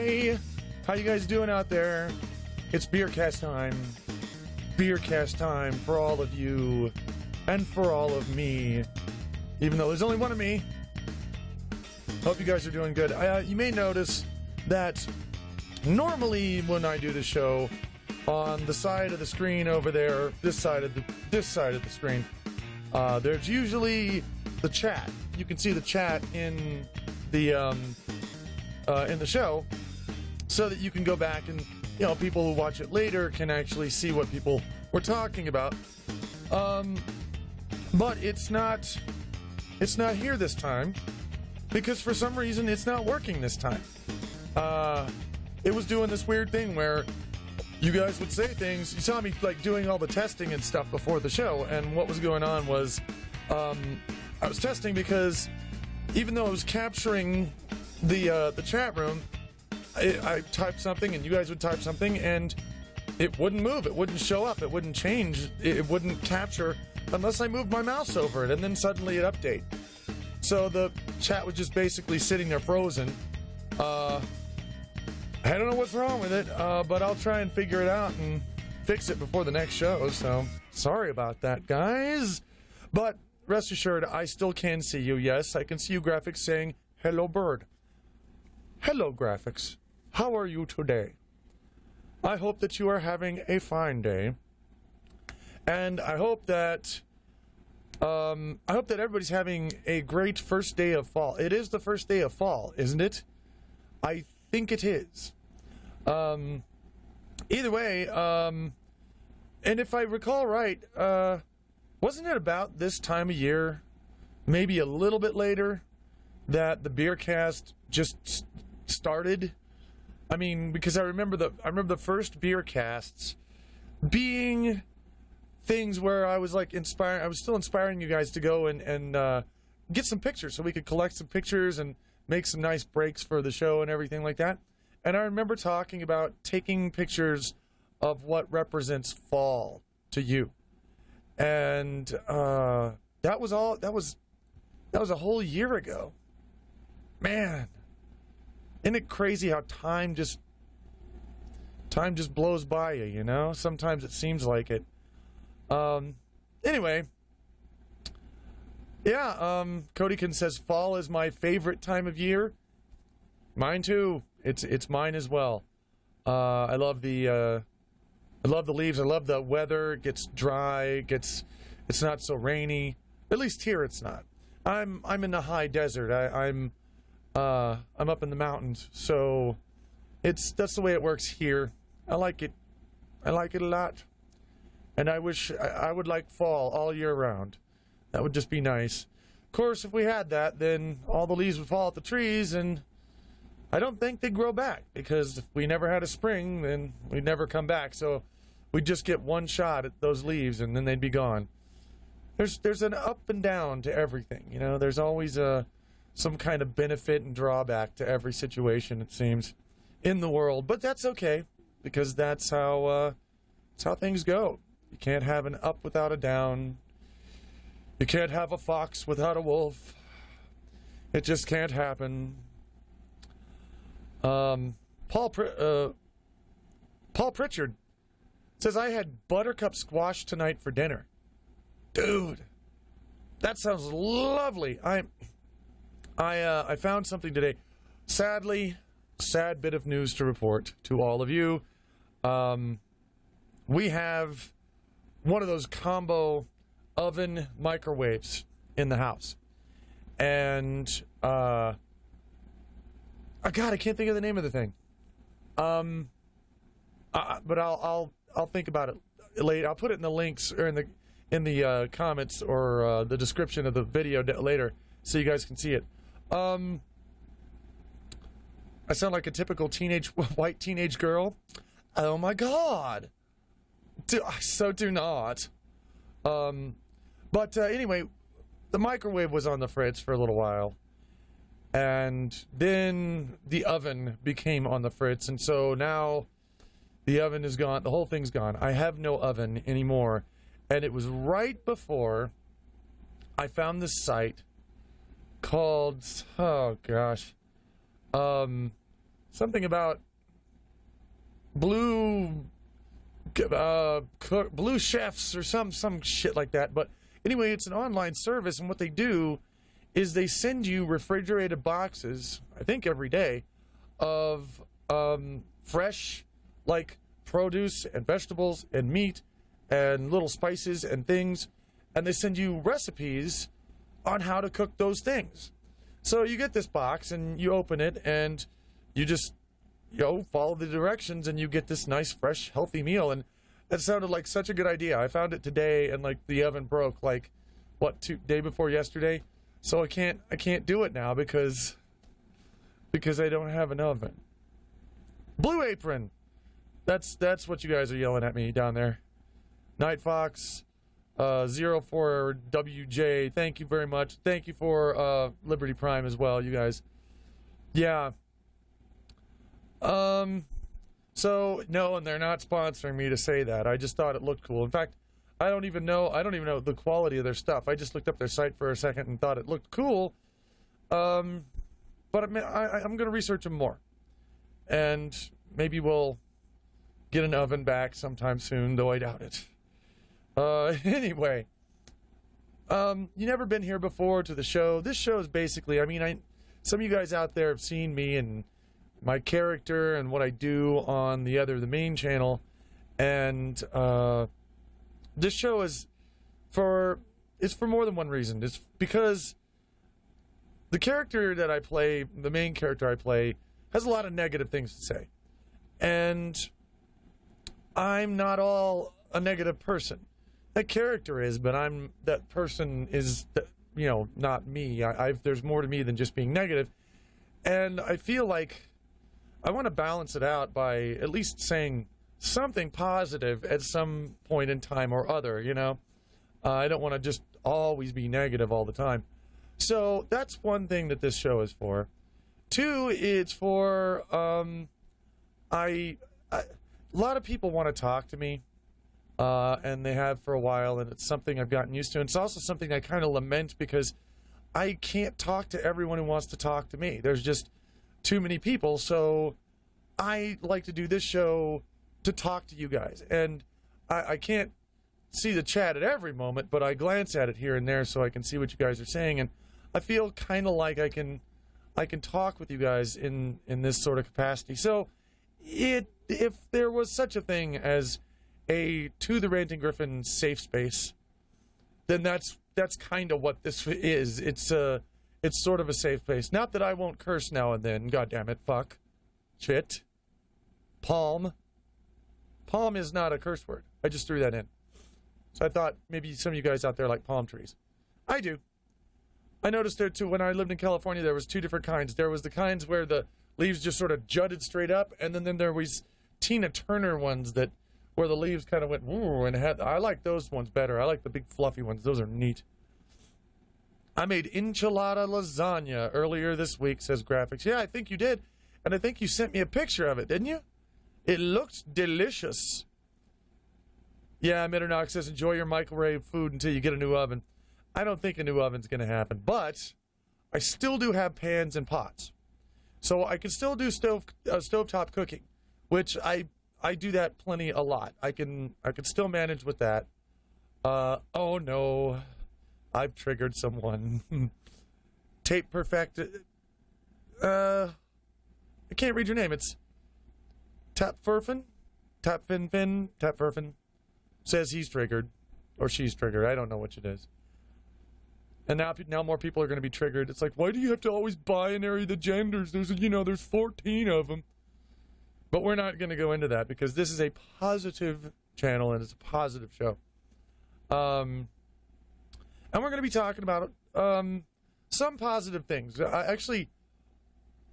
Hi! How you guys doing out there? It's Beercast time. Beercast time for all of you and for all of me. Even though there's only one of me. Hope you guys are doing good. You may notice that normally when I do the show, on the side of the screen over there, this side of the screen, there's usually the chat. You can see the chat in the show, so that you can go back and, you know, people who watch it later can actually see what people were talking about. But it's not here this time, because for some reason it's not working this time. It was doing this weird thing where you guys would say things. You saw me like doing all the testing and stuff before the show, and what was going on was I was testing because even though I was capturing the chat room, I typed something and you guys would type something and it wouldn't move, it wouldn't show up, it wouldn't change, it wouldn't capture unless I moved my mouse over it, and then suddenly it update. So the chat was just basically sitting there frozen. I don't know what's wrong with it, but I'll try and figure it out and fix it before the next show, so sorry about that, guys. But rest assured, I still can see you. Yes, I can see you graphics saying, hello bird. Hello graphics. How are you today? I hope that you are having a fine day. And I hope that everybody's having a great first day of fall. It is the first day of fall, isn't it? I think it is. Either way, and if I recall right, wasn't it about this time of year, maybe a little bit later, that the Beercast just started? I mean, because I remember the first Beercasts being things where I was like I was still inspiring you guys to go and get some pictures so we could collect some pictures and make some nice breaks for the show and everything like that. And I remember talking about taking pictures of what represents fall to you. And that was a whole year ago. Man, isn't it crazy how time just blows by you, you know? Sometimes it seems like it. Anyway, yeah, Codykin says fall is my favorite time of year. Mine too. It's mine as well. I love the leaves. I love the weather. It gets dry. It's not so rainy. At least here it's not. I'm in the high desert. I'm up in the mountains, so that's the way it works here. I like it. I like it a lot. And I wish I would like fall all year round. That would just be nice. Of course, if we had that, then all the leaves would fall off the trees, and I don't think they'd grow back, because if we never had a spring, then we'd never come back. So we'd just get one shot at those leaves, and then they'd be gone. There's an up and down to everything, you know. There's always some kind of benefit and drawback to every situation, it seems, in the world. But that's okay, because that's how things go. You can't have an up without a down. You can't have a fox without a wolf. It just can't happen. Paul Pritchard says, I had buttercup squash tonight for dinner. Dude, that sounds lovely. I found something today. Sadly, sad bit of news to report to all of you. We have one of those combo oven microwaves in the house. And, God, I can't think of the name of the thing. But I'll think about it later. I'll put it in the links or in the comments or the description of the video later, so you guys can see it. I sound like a typical white teenage girl. Oh my God! Do not. But anyway, the microwave was on the fritz for a little while. And then the oven became on the fritz, and so now the oven is gone. The whole thing's gone. I have no oven anymore. And it was right before I found this site called, oh gosh, something about blue blue chefs or some shit like that. But anyway, it's an online service, and what they do is they send you refrigerated boxes, I think every day, of fresh, like, produce and vegetables and meat and little spices and things, and they send you recipes on how to cook those things. So you get this box and you open it and you just, follow the directions and you get this nice, fresh, healthy meal. And that sounded like such a good idea. I found it today and, like, the oven broke, like, day before yesterday. So I can't do it now because I don't have an oven. Blue Apron. That's what you guys are yelling at me down there. Night Fox 04WJ. Thank you very much. Thank you for Liberty Prime as well, you guys. Yeah. So no, and they're not sponsoring me to say that. I just thought it looked cool. In fact, I don't even know the quality of their stuff. I just looked up their site for a second and thought it looked cool. But I'm going to research them more. And maybe we'll get an oven back sometime soon, though I doubt it. Anyway, you never been here before to the show. This show is basically, some of you guys out there have seen me and my character and what I do on the main channel. And this show is for more than one reason. It's because the character that I play, the main character I play, has a lot of negative things to say. And I'm not all a negative person. That character is, but that person is, not me. There's more to me than just being negative. And I feel like I want to balance it out by at least saying something positive at some point in time or other, I don't want to just always be negative all the time. So that's one thing that this show is for. Two, it's for, a lot of people want to talk to me, and they have for a while, and it's something I've gotten used to. And it's also something I kind of lament because I can't talk to everyone who wants to talk to me. There's just too many people, so I like to do this show to talk to you guys. And I can't see the chat at every moment, but I glance at it here and there so I can see what you guys are saying, and I feel kind of like I can talk with you guys in this sort of capacity. So if there was such a thing as a To the Ranting Gryphon safe space, then that's kind of what this is. It's sort of a safe space. Not that I won't curse now and then. God damn it. Fuck. Shit. Palm. Palm is not a curse word. I just threw that in. So I thought maybe some of you guys out there like palm trees. I do. I noticed there too, when I lived in California, there was two different kinds. There was the kinds where the leaves just sort of jutted straight up, and then there was Tina Turner ones where the leaves kind of went, ooh, and I like those ones better. I like the big fluffy ones. Those are neat. I made enchilada lasagna earlier this week, says Graphics. Yeah, I think you did. And I think you sent me a picture of it, didn't you? It looked delicious. Yeah, Mitternock says, enjoy your microwave food until you get a new oven. I don't think a new oven's going to happen, but I still do have pans and pots. So I can still do stovetop cooking, which I do that a lot. I can still manage with that. Oh no, I've triggered someone. Tape perfected. I can't read your name. It's Tapfurfin? Tapfurfin says he's triggered, or she's triggered. I don't know which it is. And now more people are going to be triggered. It's like, why do you have to always binary the genders? There's 14 of them. But we're not going to go into that because this is a positive channel and it's a positive show. And we're going to be talking about some positive things.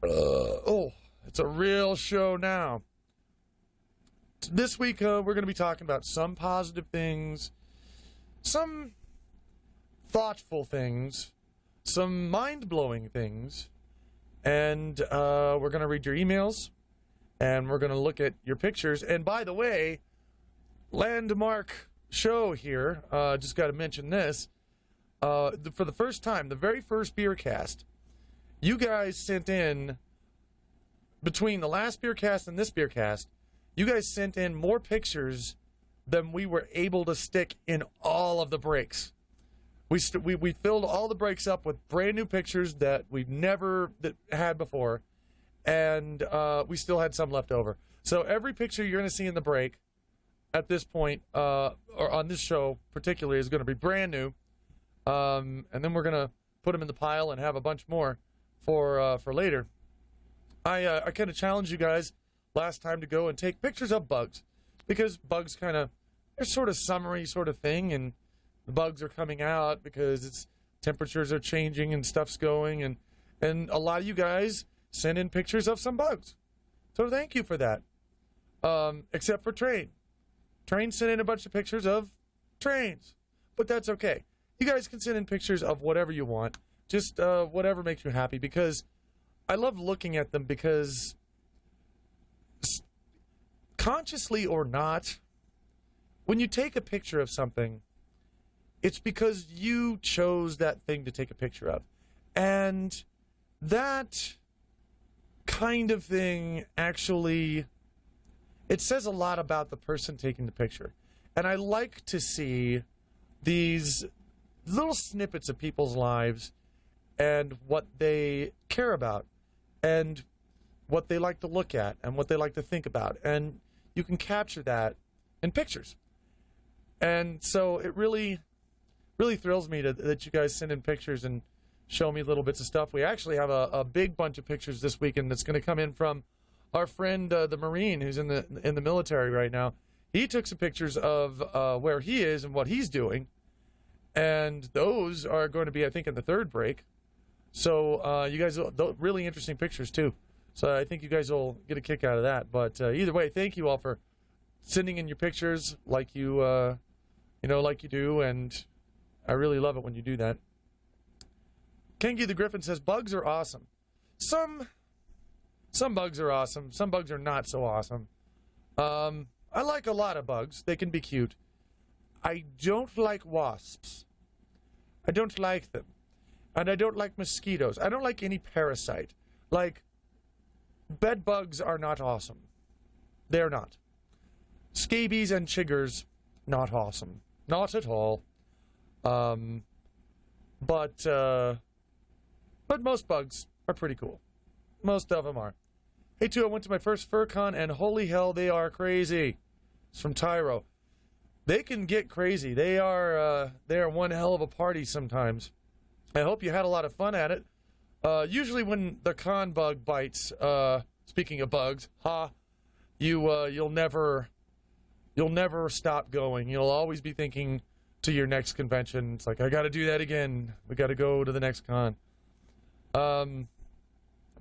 It's a real show now. This week, we're going to be talking about some positive things, some thoughtful things, some mind-blowing things, and we're going to read your emails, and we're going to look at your pictures. And by the way, landmark show here, just got to mention this, for the first time, the very first Beercast, you guys sent in between the last Beercast and this Beercast, you guys sent in more pictures than we were able to stick in all of the breaks. We filled all the breaks up with brand new pictures that we've never had before, and we still had some left over. So every picture you're going to see in the break at this point, or on this show particularly, is going to be brand new, and then we're going to put them in the pile and have a bunch more for later. I kind of challenged you guys last time to go and take pictures of bugs, because bugs they're sort of summery sort of thing, and the bugs are coming out because temperatures are changing and stuff's going, and a lot of you guys send in pictures of some bugs. So thank you for that. Except for Train. Train sent in a bunch of pictures of trains, but that's okay. You guys can send in pictures of whatever you want, just whatever makes you happy, because I love looking at them, because consciously or not, when you take a picture of something, it's because you chose that thing to take a picture of. And that kind of thing actually, it says a lot about the person taking the picture. And I like to see these little snippets of people's lives and what they care about and what they like to look at and what they like to think about. And you can capture that in pictures. And so it really thrills me that you guys send in pictures and show me little bits of stuff. We actually have a big bunch of pictures this weekend that's going to come in from our friend, the Marine, who's in the military right now. He took some pictures of where he is and what he's doing, and those are going to be, I think, in the third break. So you guys, really interesting pictures too. So I think you guys will get a kick out of that. But either way, thank you all for sending in your pictures like you do, and I really love it when you do that. Kengi the Gryphon says, bugs are awesome. Some bugs are awesome. Some bugs are not so awesome. I like a lot of bugs. They can be cute. I don't like wasps. I don't like them. And I don't like mosquitoes. I don't like any parasite. Like, bed bugs are not awesome. They're not. Scabies and chiggers, not awesome. Not at all. But most bugs are pretty cool. Most of them are. Hey, too, I went to my first FurCon, and holy hell, they are crazy. It's from Tyro. They can get crazy. They are one hell of a party sometimes. I hope you had a lot of fun at it. Usually when the con bug bites, speaking of bugs, you'll never stop going. You'll always be thinking to your next convention. It's like, I got to do that again. We got to go to the next con.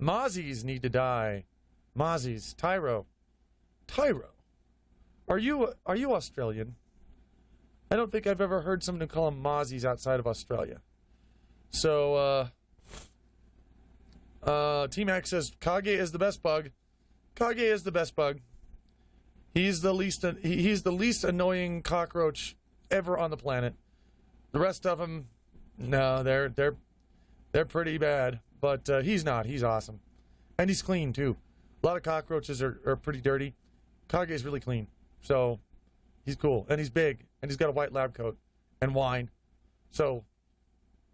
Mozzies need to die. Mozzies. Tyro. Are you Australian? I don't think I've ever heard someone call them Mozzies outside of Australia. So, T-Max says, Kage is the best bug. Kage is the best bug. He's the least annoying cockroach ever on the planet. The rest of them, no, they're pretty bad. But he's not. He's awesome. And he's clean, too. A lot of cockroaches are pretty dirty. Kage is really clean. So, he's cool. And he's big. And he's got a white lab coat. And wine. So,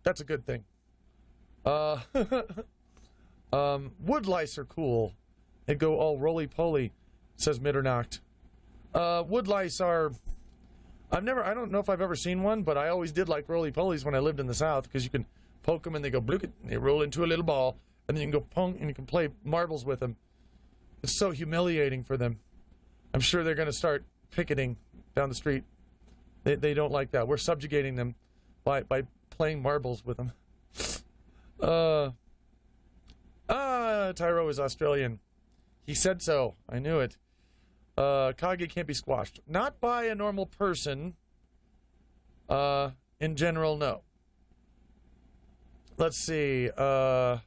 that's a good thing. Wood lice are cool. They go all roly-poly, says Mitternacht. Wood lice are... I don't know if I've ever seen one, but I always did like roly-polies when I lived in the South, because you can poke them and they go blook it, and they roll into a little ball, and then you can go pong, and you can play marbles with them. It's so humiliating for them. I'm sure they're going to start picketing down the street. They don't like that. We're subjugating them by playing marbles with them. Tyro is Australian. He said so. I knew it. Kage can't be squashed. Not by a normal person. In general, no. Let's see. Trying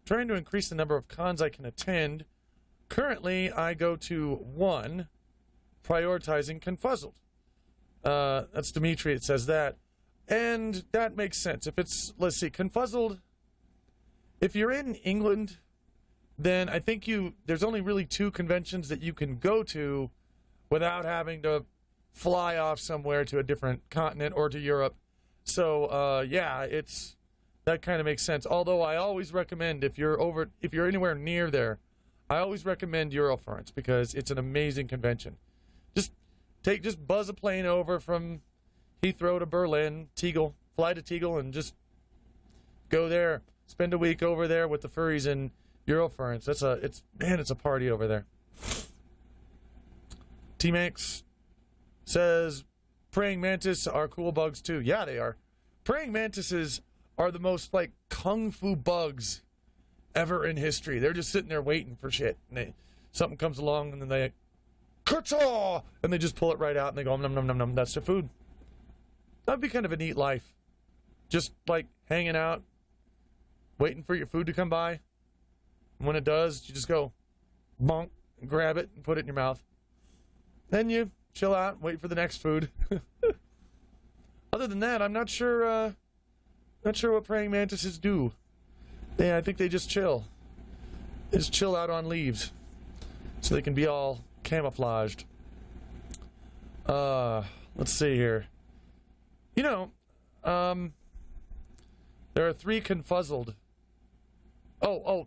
to increase the number of cons I can attend. Currently, I go to 1, prioritizing Confuzzled. That's Dimitri, it says that. And that makes sense. If it's, let's see, Confuzzled, if you're in England, then I think there's only really 2 conventions that you can go to without having to fly off somewhere to a different continent or to Europe. So, yeah, that kind of makes sense. Although I always recommend, if you're anywhere near there, I always recommend Eurofurence because it's an amazing convention. Just buzz a plane over from Heathrow to Berlin, fly to Tegel, and just go there. Spend a week over there with the furries in Eurofurence. It's a party over there. T-Max says, praying mantis are cool bugs too. Yeah, they are. Praying mantises are the most, like, kung fu bugs ever in history. They're just sitting there waiting for shit. And something comes along, and then they, ka-chaw! And they just pull it right out, and they go, nom, nom, nom, nom. That's their food. That'd be kind of a neat life. Just, like, hanging out, waiting for your food to come by. And when it does, you just go, bonk, and grab it, and put it in your mouth. Then you chill out, wait for the next food. Other than that, I'm not sure what praying mantises do. Yeah, I think they just chill. They just chill out on leaves. So they can be all camouflaged. Let's see here. There are 3 confuzzled.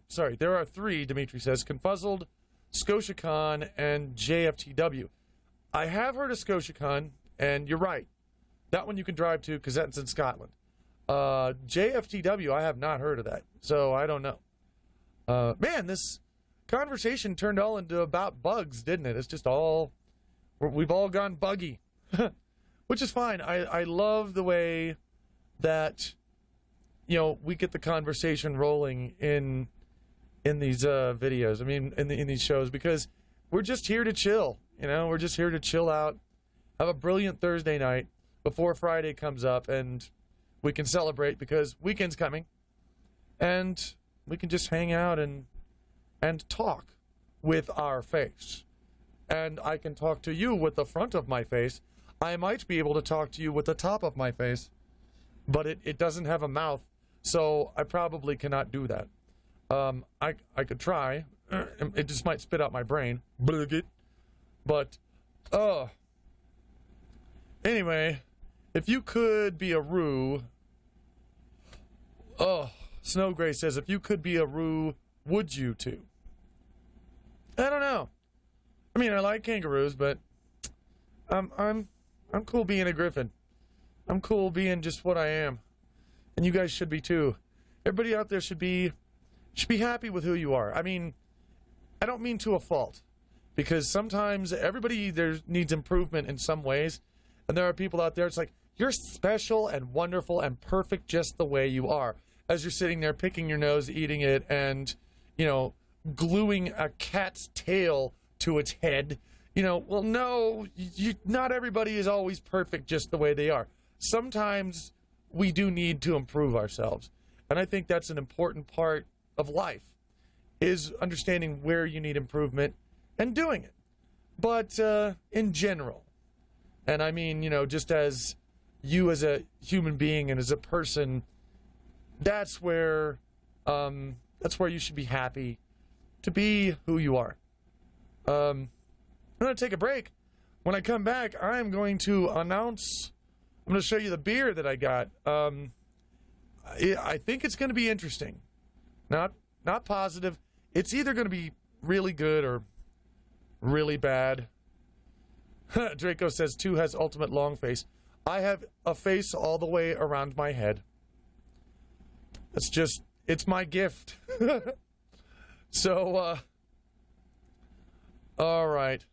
Sorry. There are 3, Dimitri says. Confuzzled, ScotiaCon, and JFTW. I have heard of ScotiaCon, and you're right. That one you can drive to because that's in Scotland. JFTW, I have not heard of that, so I don't know. Man, this conversation turned all into about bugs, didn't it? It's just we've all gone buggy, which is fine. I love the way that, we get the conversation rolling in these videos. I mean, in these shows, because we're just here to chill. We're just here to chill out, have a brilliant Thursday night before Friday comes up, and we can celebrate because weekend's coming, and we can just hang out and talk with our face. And I can talk to you with the front of my face. I might be able to talk to you with the top of my face, but it doesn't have a mouth, so I probably cannot do that. I could try. It just might spit out my brain. But, anyway, if you could be a Roo... Snow Gray says, if you could be a Roo, would you too? I don't know. I mean, I like kangaroos, but I'm cool being a Gryphon. I'm cool being just what I am. And you guys should be too. Everybody out there should be happy with who you are. I mean, I don't mean to a fault. Because sometimes everybody there needs improvement in some ways. And there are people out there, it's like, you're special and wonderful and perfect just the way you are. As you're sitting there picking your nose, eating it, and, gluing a cat's tail to its head. Well, no, not everybody is always perfect just the way they are. Sometimes we do need to improve ourselves. And I think that's an important part of life, is understanding where you need improvement and doing it. But in general, and I mean, just as you as a human being and as a person, that's where you should be happy to be who you are. I'm going to take a break. When I come back, I'm going to show you the beer that I got. I think it's going to be interesting. Not positive. It's either going to be really good or really bad. Draco says 2 has ultimate long face. I have a face all the way around my head. It's my gift. So, all right.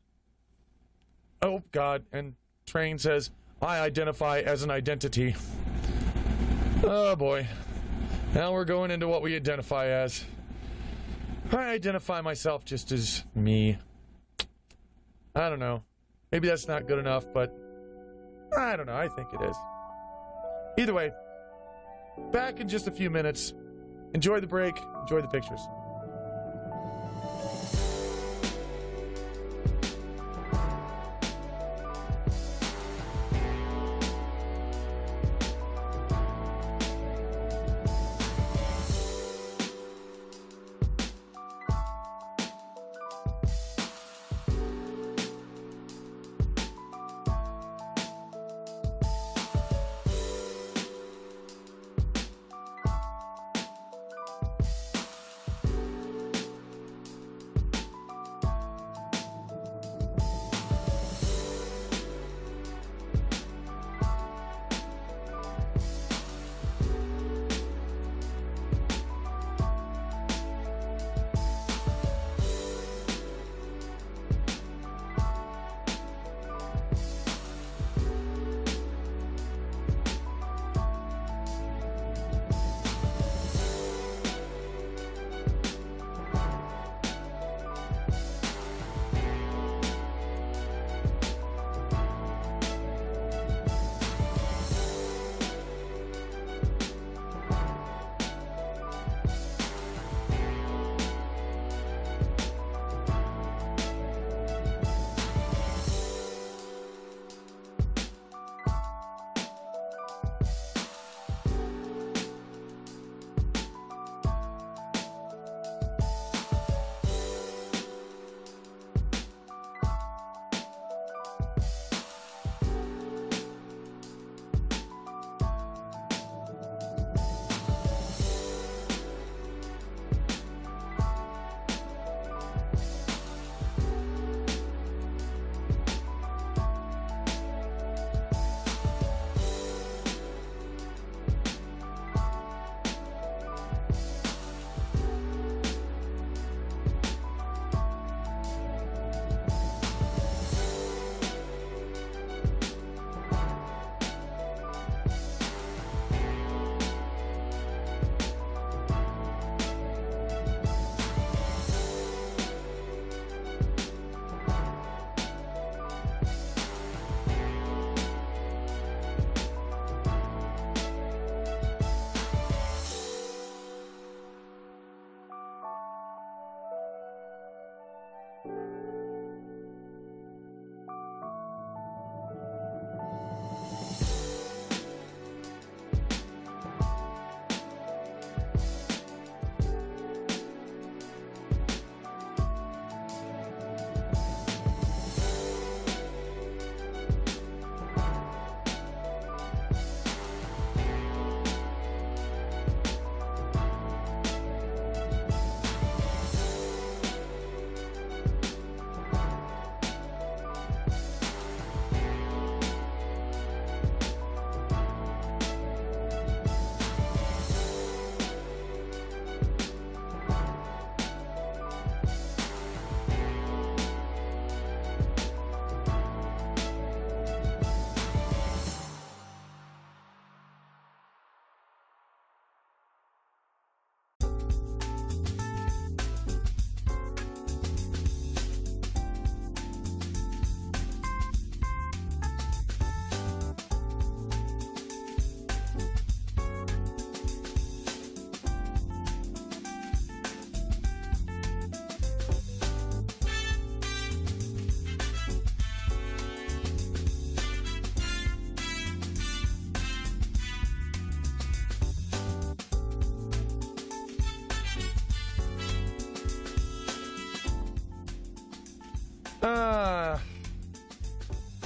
Oh, God. And Train says, I identify as an identity. Oh, boy. Now we're going into what we identify as. I identify myself just as me. I don't know. Maybe that's not good enough, but I don't know. I think it is. Either way, back in just a few minutes. Enjoy the break. Enjoy the pictures.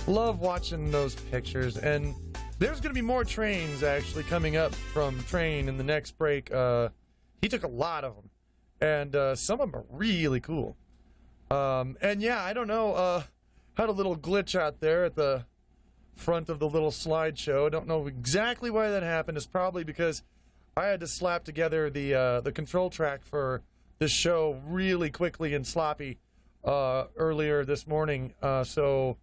Love watching those pictures, and there's going to be more trains actually coming up from Train in the next break. He took a lot of them, and some of them are really cool. And yeah, I don't know, had a little glitch out there at the front of the little slideshow. I don't know exactly why that happened. It's probably because I had to slap together the control track for this show really quickly and sloppy earlier this morning, so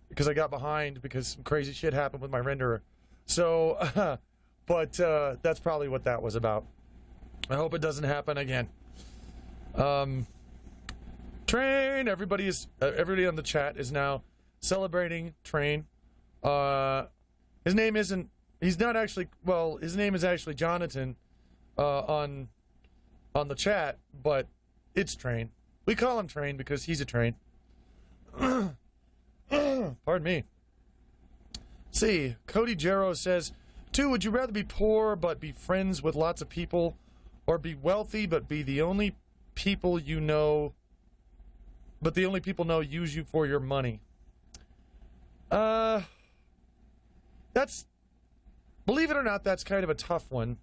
because I got behind because some crazy shit happened with my renderer. So, but that's probably what that was about. I hope it doesn't happen again. Train, everybody on the chat is now celebrating Train. His name is actually Jonathan on the chat, but it's Train. We call him Train because he's a train. Pardon me. See, Cody Jarrow says, 2, would you rather be poor but be friends with lots of people, or be wealthy but be the only people you know, but the only people know use you for your money? Believe it or not, that's kind of a tough one,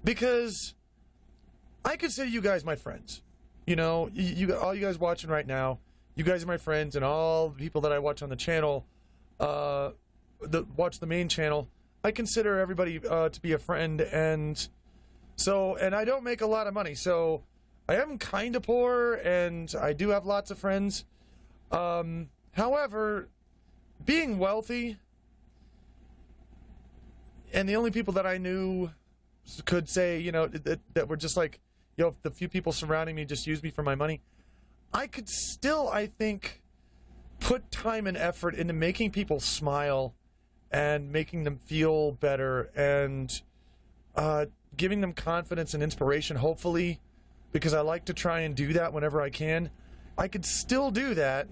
because I consider you guys my friends. You know, all you guys watching right now, you guys are my friends, and all the people that I watch on the channel, watch the main channel, I consider everybody to be a friend, and I don't make a lot of money, so I am kind of poor, and I do have lots of friends. However, being wealthy, and the only people that I knew could say, you know, that were just like, you know, the few people surrounding me just use me for my money, I could still, I think, put time and effort into making people smile and making them feel better and giving them confidence and inspiration, hopefully, because I like to try and do that whenever I can. I could still do that,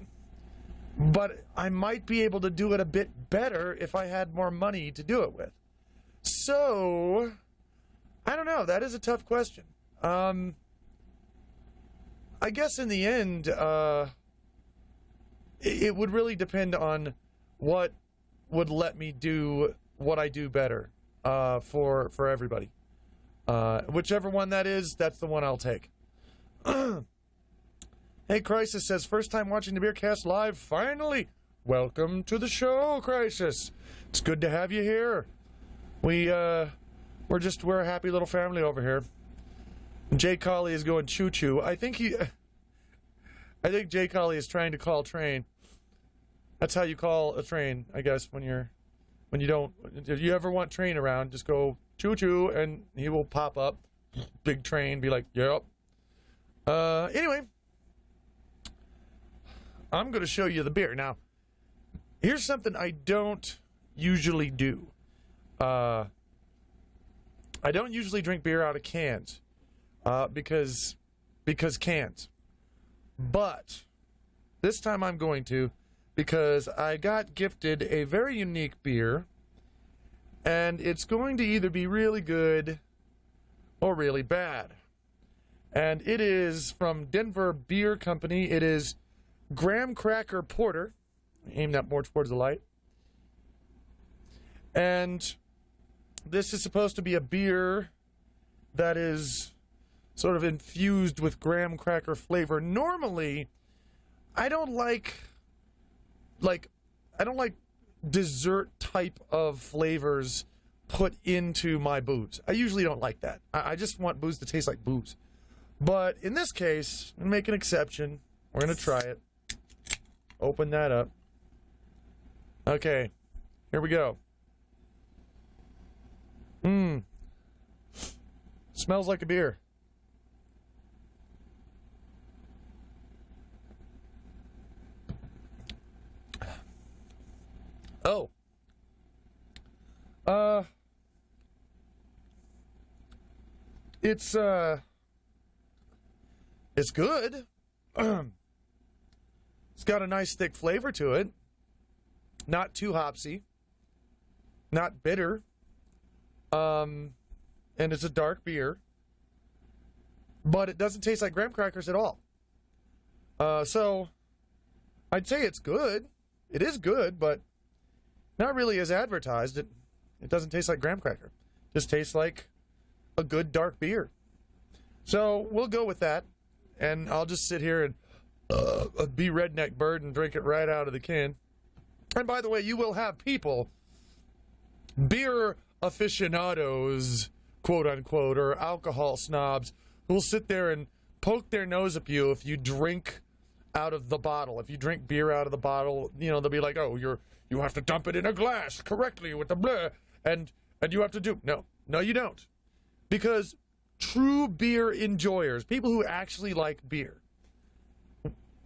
but I might be able to do it a bit better if I had more money to do it with. So, I don't know. That is a tough question. I guess in the end, it would really depend on what would let me do what I do better for everybody. Whichever one that is, that's the one I'll take. Hey, Crisis says, first time watching the Beercast live, finally. Welcome to the show, Crisis. It's good to have you here. We're a happy little family over here. Jay Colley is going choo-choo. I think Jay Colley is trying to call Train. That's how you call a train, I guess, if you ever want Train around, just go choo-choo, and he will pop up. Big Train, be like, yep. Anyway, I'm going to show you the beer. Now, here's something I don't usually do. I don't usually drink beer out of cans. Because cans. But this time I'm going to, because I got gifted a very unique beer, and it's going to either be really good or really bad. And it is from Denver Beer Company. It is Graham Cracker Porter. Aim that more towards the light. And this is supposed to be a beer that is sort of infused with graham cracker flavor. Normally, I don't like dessert type of flavors put into my booze. I usually don't like that. I just want booze to taste like booze. But in this case, I'm going to make an exception. We're going to try it. Open that up. Okay, here we go. Smells like a beer. Oh. It's good. It's got a nice thick flavor to it. Not too hopsy. Not bitter. And it's a dark beer. But it doesn't taste like graham crackers at all. So I'd say it's good. It is good, but not really as advertised. It doesn't taste like graham cracker. It just tastes like a good dark beer. So we'll go with that, and I'll just sit here and be redneck bird and drink it right out of the can. And by the way, you will have people, beer aficionados, quote unquote, or alcohol snobs, who will sit there and poke their nose at you if you drink out of the bottle. If you drink beer out of the bottle, they'll be like, oh, you have to dump it in a glass correctly with the blah, and you have to do... No, you don't. Because true beer enjoyers, people who actually like beer,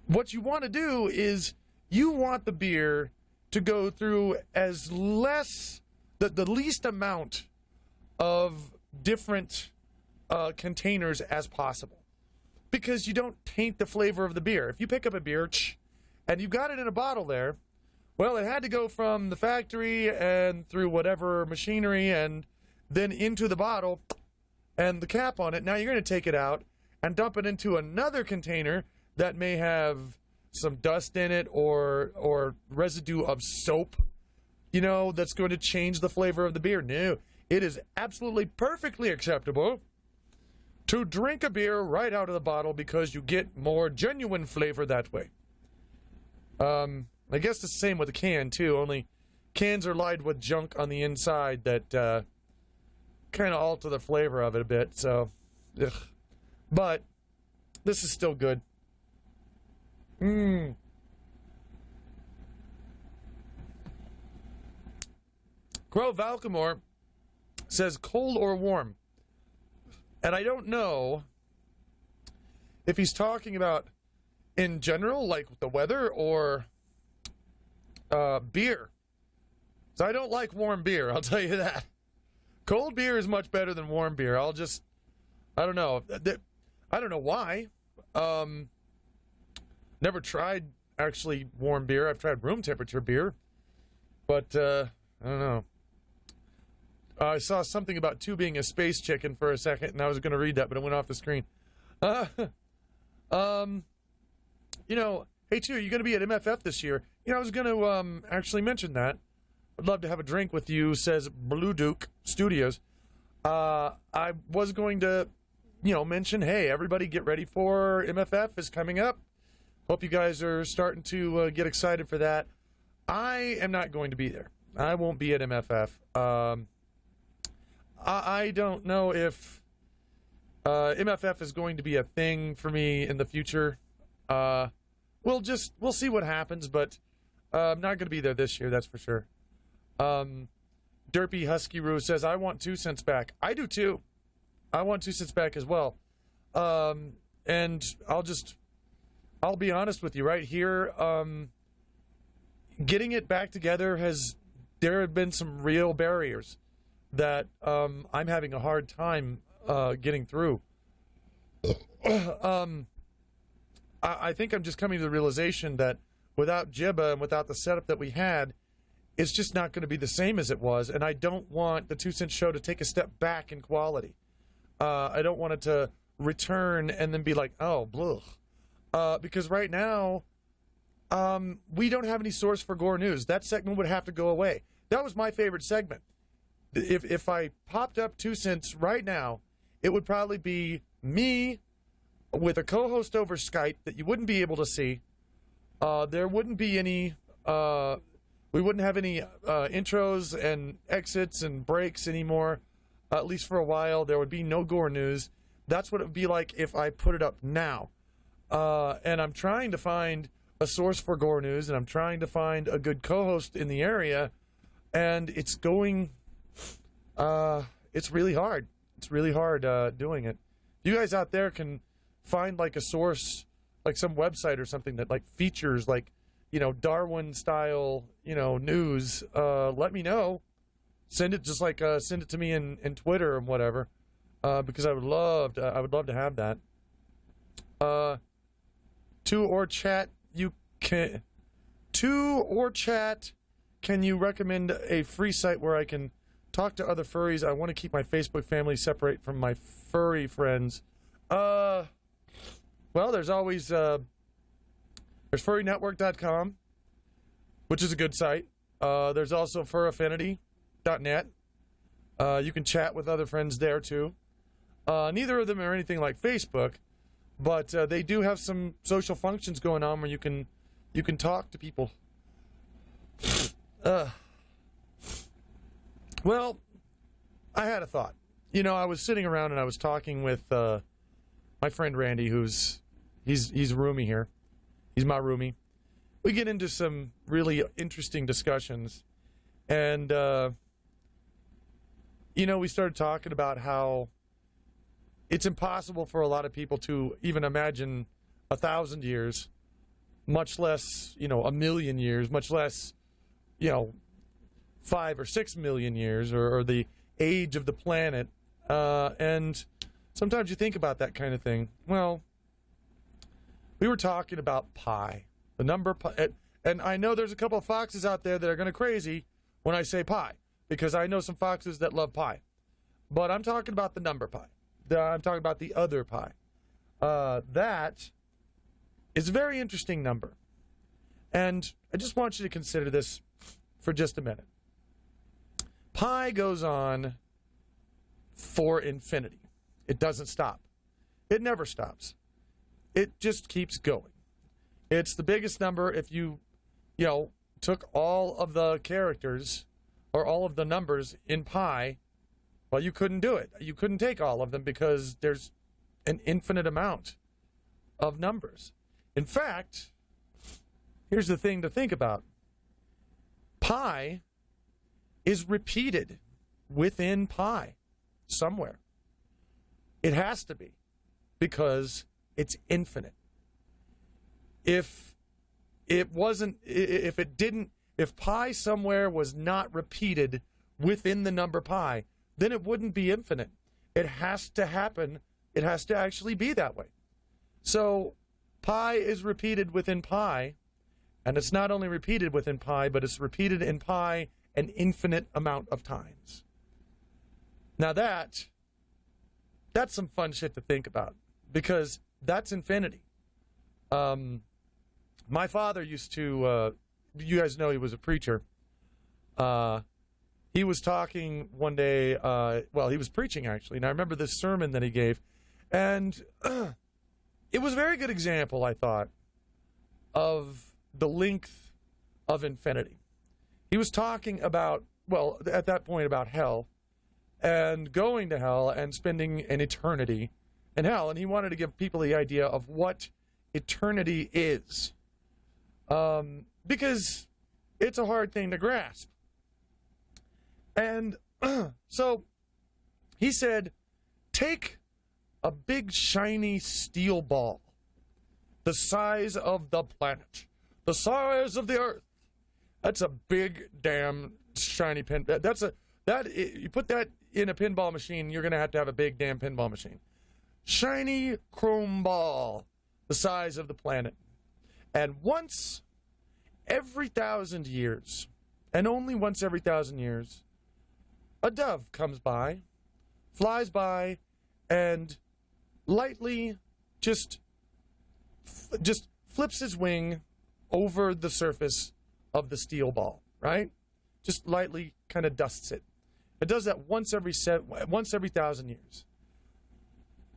what you want to do is you want the beer to go through as less, the least amount of different containers as possible. Because you don't taint the flavor of the beer. If you pick up a beer and you've got it in a bottle there, well, it had to go from the factory and through whatever machinery and then into the bottle and the cap on it. Now you're going to take it out and dump it into another container that may have some dust in it or residue of soap, that's going to change the flavor of the beer. No, it is absolutely perfectly acceptable to drink a beer right out of the bottle because you get more genuine flavor that way. I guess the same with a can, too, only cans are lined with junk on the inside that kind of alter the flavor of it a bit, so... Ugh. But this is still good. Crow Valcamore says cold or warm. And I don't know if he's talking about in general, like the weather, or beer. So I don't like warm beer, I'll tell you that. Cold beer is much better than warm beer. I don't know. I don't know why. Never tried, actually, warm beer. I've tried room temperature beer. But, I don't know. I saw something about 2 being a space chicken for a second, and I was going to read that, but it went off the screen. Hey, 2, are you going to be at MFF this year? I was going to actually mention that. I'd love to have a drink with you, says Blue Duke Studios. I was going to, mention, hey, everybody get ready for MFF is coming up. Hope you guys are starting to get excited for that. I am not going to be there. I won't be at MFF. I don't know if MFF is going to be a thing for me in the future. We'll see what happens, but I'm not going to be there this year, that's for sure. Derpy Husky Roo says, I want 2 cents back. I do too. I want 2 cents back as well. And I'll be honest with you right here. Getting it back together there have been some real barriers that I'm having a hard time getting through. I think I'm just coming to the realization that without Jibba and without the setup that we had, it's just not going to be the same as it was, and I don't want the 2 Cent Show to take a step back in quality. I don't want it to return and then be like, oh, blech. Because right now, we don't have any source for gore news. That segment would have to go away. That was my favorite segment. If I popped up 2 Cents right now, it would probably be me with a co-host over Skype that you wouldn't be able to see. There wouldn't be any... we wouldn't have any intros and exits and breaks anymore, at least for a while. There would be no gore news. That's what it would be like if I put it up now. And I'm trying to find a source for gore news, and I'm trying to find a good co-host in the area, and it's going... it's really hard. It's really hard doing it. You guys out there can find like a source, like some website or something that like features like, Darwin style, news. Let me know. Send it send it to me in Twitter and whatever, because I would love to have that. Can you recommend a free site where I can talk to other furries? I want to keep my Facebook family separate from my furry friends. Well, there's always There's furrynetwork.com, which is a good site. There's also furaffinity.net. You can chat with other friends there, too. Neither of them are anything like Facebook, but they do have some social functions going on where you can talk to people. Well, I had a thought. I was sitting around and I was talking with my friend Randy, he's a roomie here. He's my roomie. We get into some really interesting discussions, and we started talking about how it's impossible for a lot of people to even imagine 1,000 years, much less, 1,000,000 years, much less, 5 or 6 million years, or the age of the planet. And sometimes you think about that kind of thing. Well, we were talking about pi, the number pi, and I know there's a couple of foxes out there that are going to crazy when I say pi, because I know some foxes that love pi. But I'm talking about the number pi. I'm talking about the other pi. That is a very interesting number. And I just want you to consider this for just a minute. Pi goes on for infinity. It doesn't stop. It never stops. It just keeps going. It's the biggest number. If you took all of the characters or all of the numbers in pi, well, you couldn't do it. You couldn't take all of them because there's an infinite amount of numbers. In fact, here's the thing to think about. Pi is repeated within pi somewhere. It has to be, because it's infinite. If pi somewhere was not repeated within the number pi, then it wouldn't be infinite. It has to happen. It has to actually be that way. So pi is repeated within pi, and it's not only repeated within pi, but it's repeated in pi an infinite amount of times. Now that's some fun shit to think about, because that's infinity. My father used to, you guys know he was a preacher. He was talking one day, he was preaching actually, and I remember this sermon that he gave, and it was a very good example, I thought, of the length of infinity. He was talking about, at that point, about hell, and going to hell and spending an eternity in hell, and he wanted to give people the idea of what eternity is, because it's a hard thing to grasp. And so he said, take a big shiny steel ball, the size of the planet, the size of the earth. That's a big damn shiny pin. You put that in a pinball machine, you're going to have a big damn pinball machine. Shiny chrome ball, the size of the planet. And once every 1,000 years, and only once every 1,000 years, a dove comes by, flies by, and lightly just flips his wing over the surface of the steel ball, right? Just lightly kind of dusts it. It does that once every 1,000 years.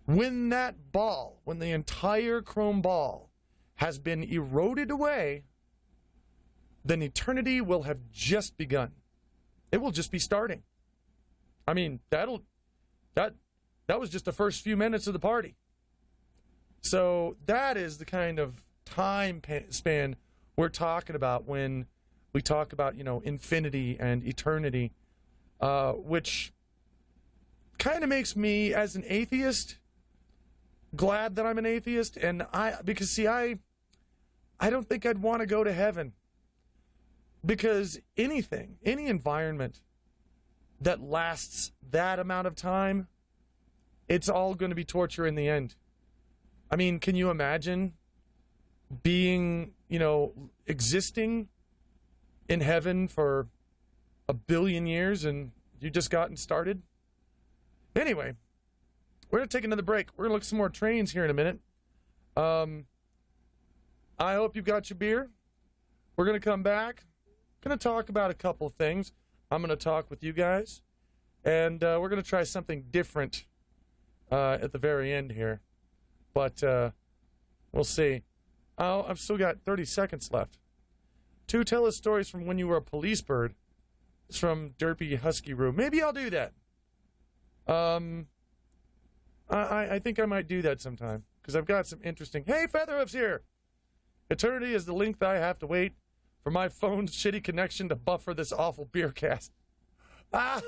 When that ball, when the entire chrome ball has been eroded away, then eternity will have just begun. It will just be starting. I mean, that was just the first few minutes of the party. So that is the kind of time span we're talking about when we talk about, infinity and eternity, which kind of makes me, as an atheist, glad that I'm an atheist. And because I don't think I'd want to go to heaven, because any environment that lasts that amount of time, it's all going to be torture in the end. I mean, can you imagine being, existing in heaven for 1 billion years and you just gotten started? Anyway, we're going to take another break. We're going to look at some more trains here in a minute. I hope you got your beer. We're going to come back. Going to talk about a couple things. I'm going to talk with you guys. And we're going to try something different at the very end here. But we'll see. Oh, I've still got 30 seconds left. Tell us stories from when you were a police bird. It's from Derpy Husky Roo. Maybe I'll do that. I think I might do that sometime. Because I've got some interesting... Hey, Featherhoof's here! Eternity is the length I have to wait for my phone's shitty connection to buffer this awful Beercast. Ah!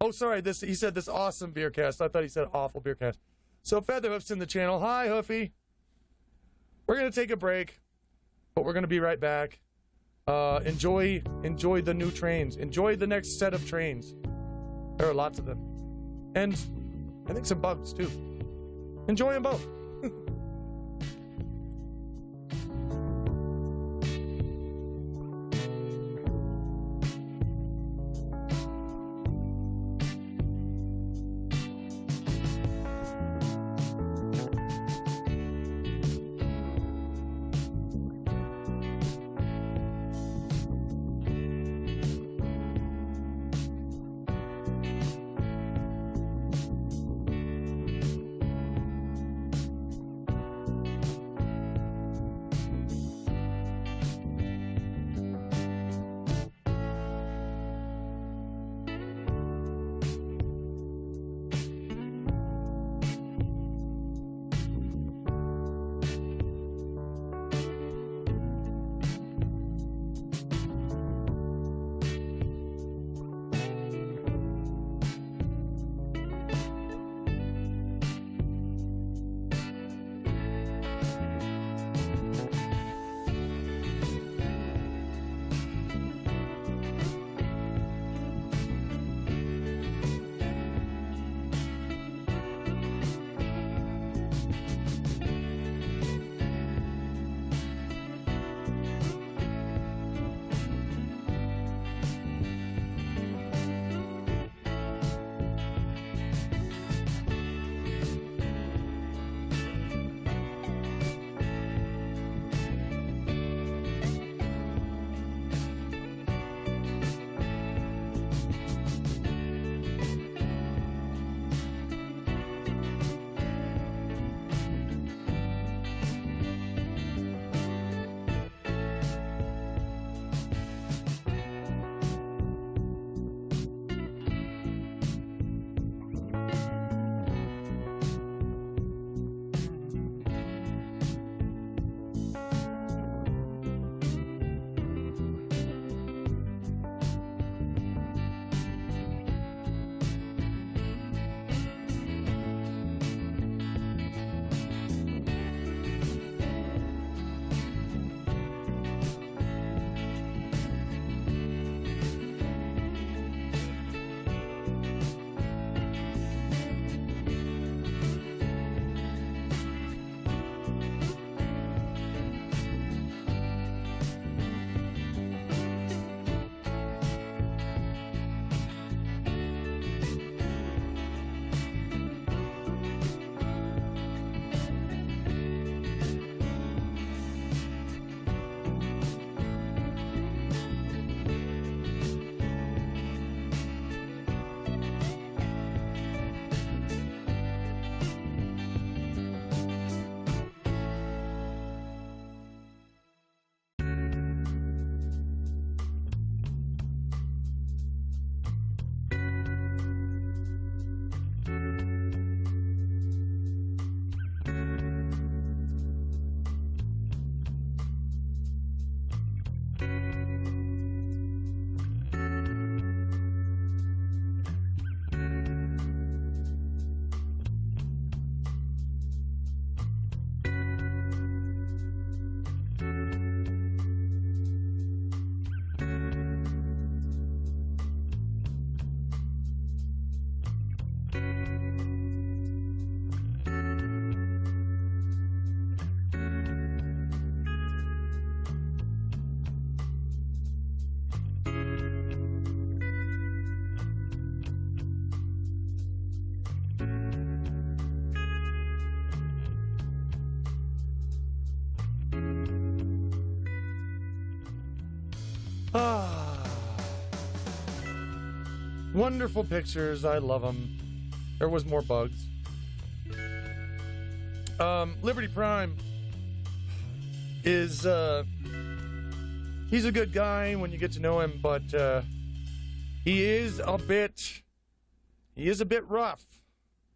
Oh, sorry, he said this awesome Beercast. I thought he said awful Beercast. So Featherhoof's in the channel. Hi, Hoofy. We're going to take a break, but we're going to be right back. Enjoy the new trains. Enjoy the next set of trains. There are lots of them. And I think some bugs, too. Enjoy them both. Ah. Wonderful pictures. I love them. There was more bugs. Liberty Prime is, he's a good guy when you get to know him, but, he is a bit rough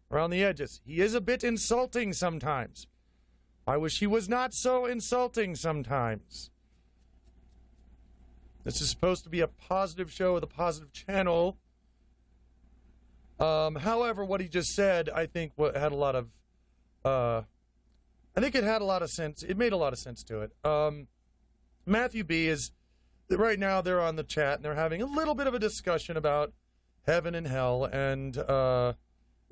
around the edges. He is a bit insulting sometimes. I wish he was not so insulting sometimes. This is supposed to be a positive show with a positive channel. However, what he just said, I think had a lot of, I think it had a lot of sense. It made a lot of sense to it. Matthew B is, right now they're on the chat and they're having a little bit of a discussion about heaven and hell. And,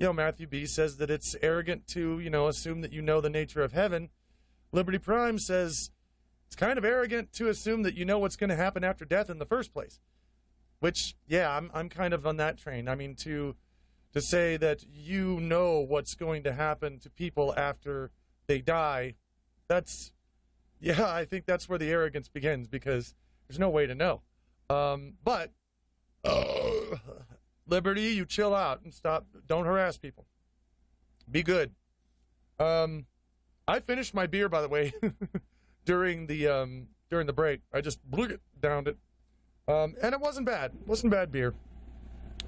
Matthew B says that it's arrogant to, assume that you know the nature of heaven. Liberty Prime says it's kind of arrogant to assume that you know what's going to happen after death in the first place. Which, yeah, I'm kind of on that train. I mean, to say that you know what's going to happen to people after they die, I think that's where the arrogance begins, because there's no way to know. But Liberty, you chill out and stop. Don't harass people. Be good. I finished my beer, by the way, during the break. I just downed it. And it wasn't bad. It wasn't bad beer.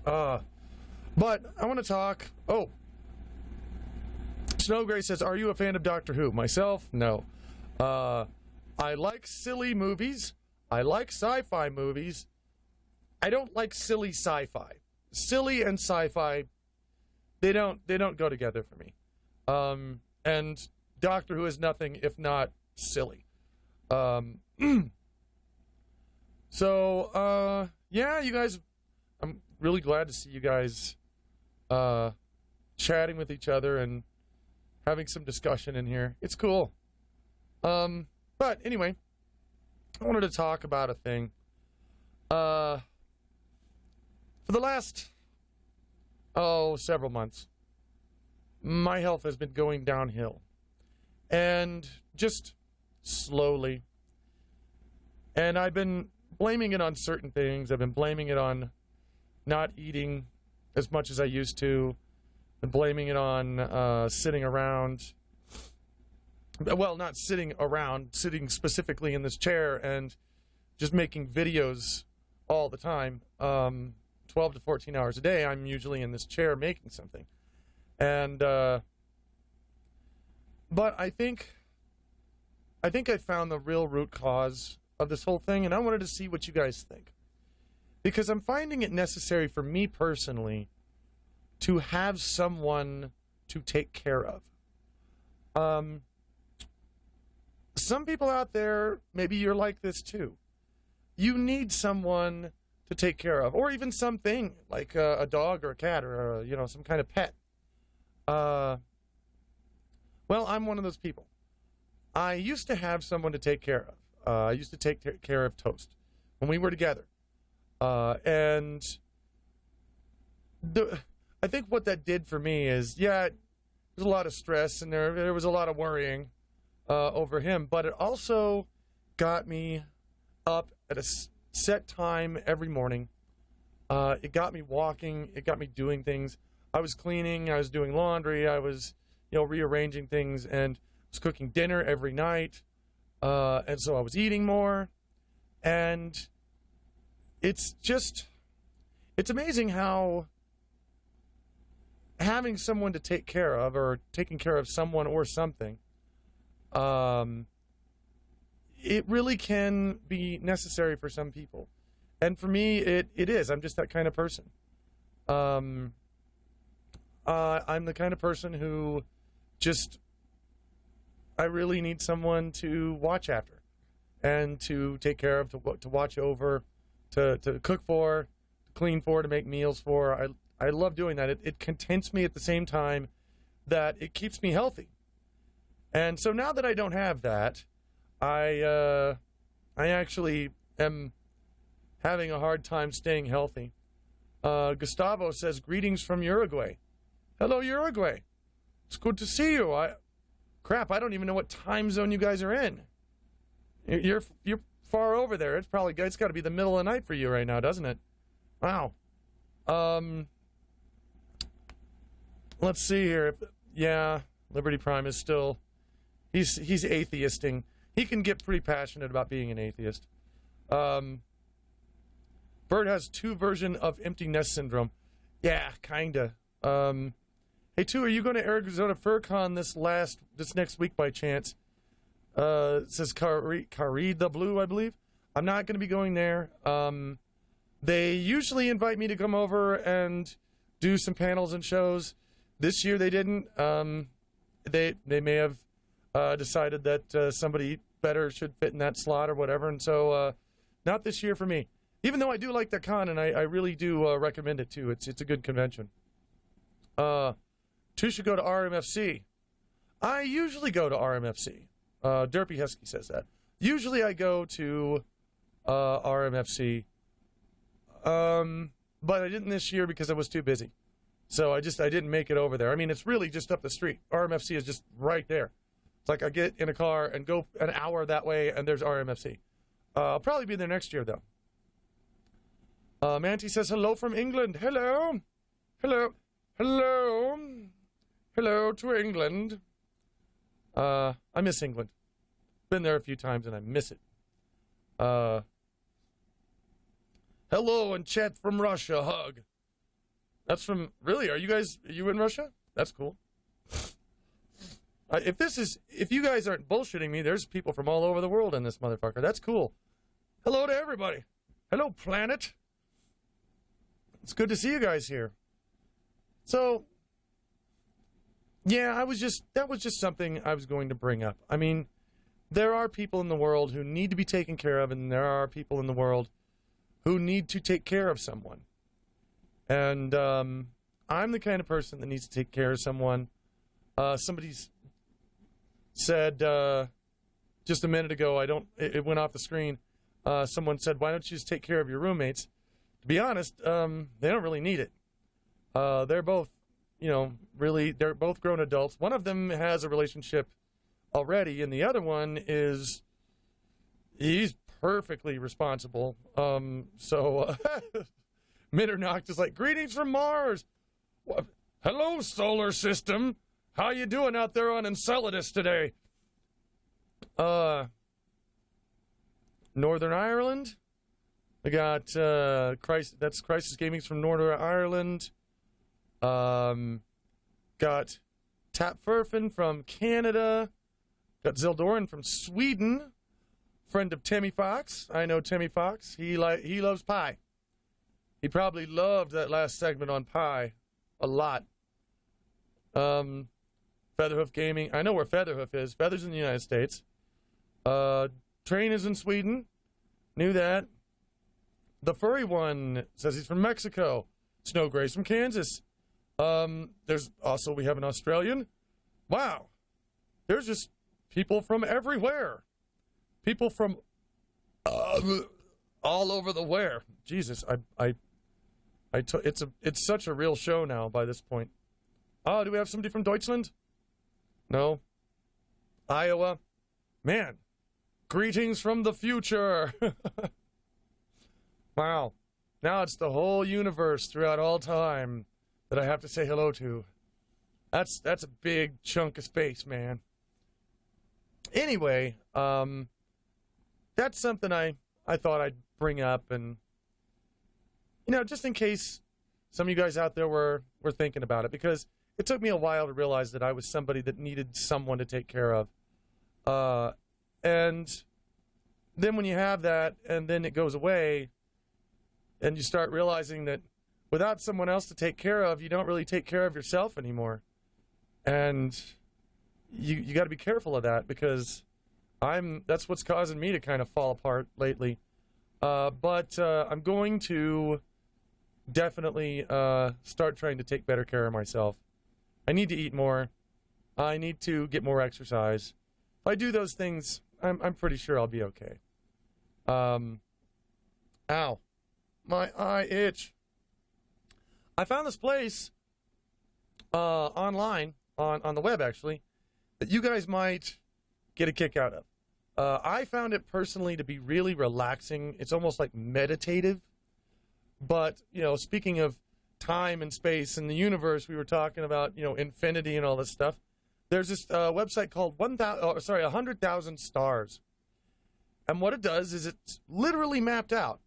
But I want to talk. Oh. Snow Gray says, are you a fan of Doctor Who? Myself? No. I like silly movies. I like sci-fi movies. I don't like silly sci-fi. Silly and sci-fi, they don't go together for me. And Doctor Who is nothing if not silly. So, yeah, you guys, I'm really glad to see you guys chatting with each other and having some discussion in here. It's cool. But anyway, I wanted to talk about a thing. For the last, several months, my health has been going downhill. And just slowly. And I've been blaming it on certain things. I've been blaming it on not eating as much as I used to. And blaming it on sitting around. Well, not sitting around, sitting specifically in this chair and just making videos all the time. 12 to 14 hours a day, I'm usually in this chair making something. And, but I think I found the real root cause of this whole thing, and I wanted to see what you guys think. Because I'm finding it necessary for me personally to have someone to take care of. Some people out there, maybe you're like this too. You need someone to take care of, or even something like a dog or a cat or some kind of pet. Well, I'm one of those people. I used to have someone to take care of. I used to take care of Toast when we were together. And I think what that did for me is, there's a lot of stress and there was a lot of worrying over him, but it also got me up at a set time every morning. It got me walking. It got me doing things. I was cleaning. I was doing laundry. I was, rearranging things, and was cooking dinner every night. And so I was eating more. And it's amazing how having someone to take care of, or taking care of someone or something, it really can be necessary for some people. And for me, it is. I'm just that kind of person. I'm the kind of person who I really need someone to watch after and to take care of, to watch over, to cook for, to clean for, to make meals for. I love doing that. It contents me at the same time that it keeps me healthy. And so now that I don't have that, I actually am having a hard time staying healthy. Gustavo says, greetings from Uruguay. Hello, Uruguay. It's good to see you. Crap, I don't even know what time zone you guys are in. You're far over there. It's got to be the middle of the night for you right now, doesn't it? Wow. Let's see here. Yeah, Liberty Prime is still... He's atheisting. He can get pretty passionate about being an atheist. Bird has 2 version of empty nest syndrome. Yeah, kinda. Hey, 2, are you going to Arizona FurCon this next week by chance? It says Kareed the Blue, I believe. I'm not going to be going there. They usually invite me to come over and do some panels and shows. This year they didn't. They may have decided that somebody better should fit in that slot or whatever, and so not this year for me. Even though I do like that con, and I really do recommend it too. It's a good convention. 2 should go to RMFC. I usually go to RMFC. Derpy Husky says that. Usually I go to RMFC, but I didn't this year because I was too busy. So I didn't make it over there. I mean, it's really just up the street. RMFC is just right there. It's like I get in a car and go an hour that way, and there's RMFC. I'll probably be there next year, though. Manty says, hello from England. Hello. Hello. Hello. Hello to England. I miss England. Been there a few times, and I miss it. Hello, and chat from Russia. Hug. That's from... Really? Are you in Russia? That's cool. If you guys aren't bullshitting me, there's people from all over the world in this motherfucker. That's cool. Hello to everybody. Hello, planet. It's good to see you guys here. So, yeah, that was just something I was going to bring up. I mean, there are people in the world who need to be taken care of, and there are people in the world who need to take care of someone. And I'm the kind of person that needs to take care of someone. Somebody's said just a minute ago, it went off the screen. Someone said, why don't you just take care of your roommates? To be honest, they don't really need it. They're both, they're both grown adults. One of them has a relationship already, and the other one he's perfectly responsible. So Mitternacht is like, greetings from Mars. Hello, solar system. How you doing out there on Enceladus today? Northern Ireland. We got Crisis Gaming's from Northern Ireland. Got Tap Furfin from Canada. Got Zildoran from Sweden. Friend of Timmy Fox. I know Timmy Fox. He loves pie. He probably loved that last segment on pie a lot. Featherhoof Gaming. I know where Featherhoof is. Feather's in the United States. Train is in Sweden. Knew that. The Furry one says he's from Mexico. Snow Gray's from Kansas. There's also, we have an Australian. Wow. There's just people from everywhere. People from all over the where. Jesus, it's such a real show now by this point. Oh, do we have somebody from Deutschland? No. Iowa? Man. Greetings from the future. Wow. Now it's the whole universe throughout all time that I have to say hello to. That's a big chunk of space, man. Anyway, that's something I thought I'd bring up, and just in case some of you guys out there were thinking about it, because it took me a while to realize that I was somebody that needed someone to take care of. And then when you have that, and then it goes away, and you start realizing that without someone else to take care of, you don't really take care of yourself anymore. And you got to be careful of that, because that's what's causing me to kind of fall apart lately. But I'm going to definitely start trying to take better care of myself. I need to eat more. I need to get more exercise. If I do those things, I'm pretty sure I'll be okay. Ow. My eye itch. I found this place online, on the web actually, that you guys might get a kick out of. I found it personally to be really relaxing. It's almost like meditative. But, speaking of time and space and the universe, we were talking about, infinity and all this stuff. There's this website called 100,000 Stars. And what it does is it's literally mapped out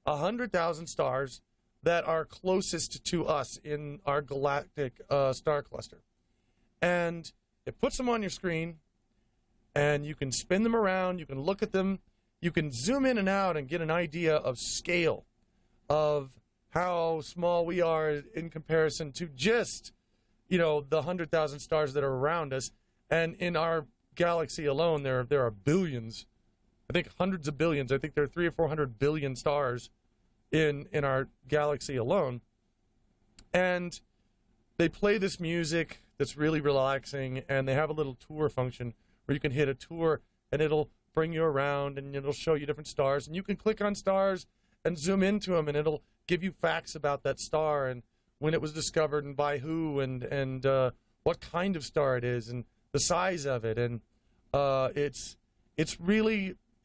100,000 stars that are closest to us in our galactic star cluster. And it puts them on your screen, and you can spin them around, you can look at them, you can zoom in and out and get an idea of scale, of how small we are in comparison to just, the 100,000 stars that are around us. And in our galaxy alone, there are billions, I think hundreds of billions. I think there are 300 or 400 billion stars in our galaxy alone. And they play this music that's really relaxing, and they have a little tour function where you can hit a tour, and it'll bring you around, and it'll show you different stars, and you can click on stars and zoom into them, and it'll give you facts about that star and when it was discovered and by who and what kind of star it is and the size of it. And it's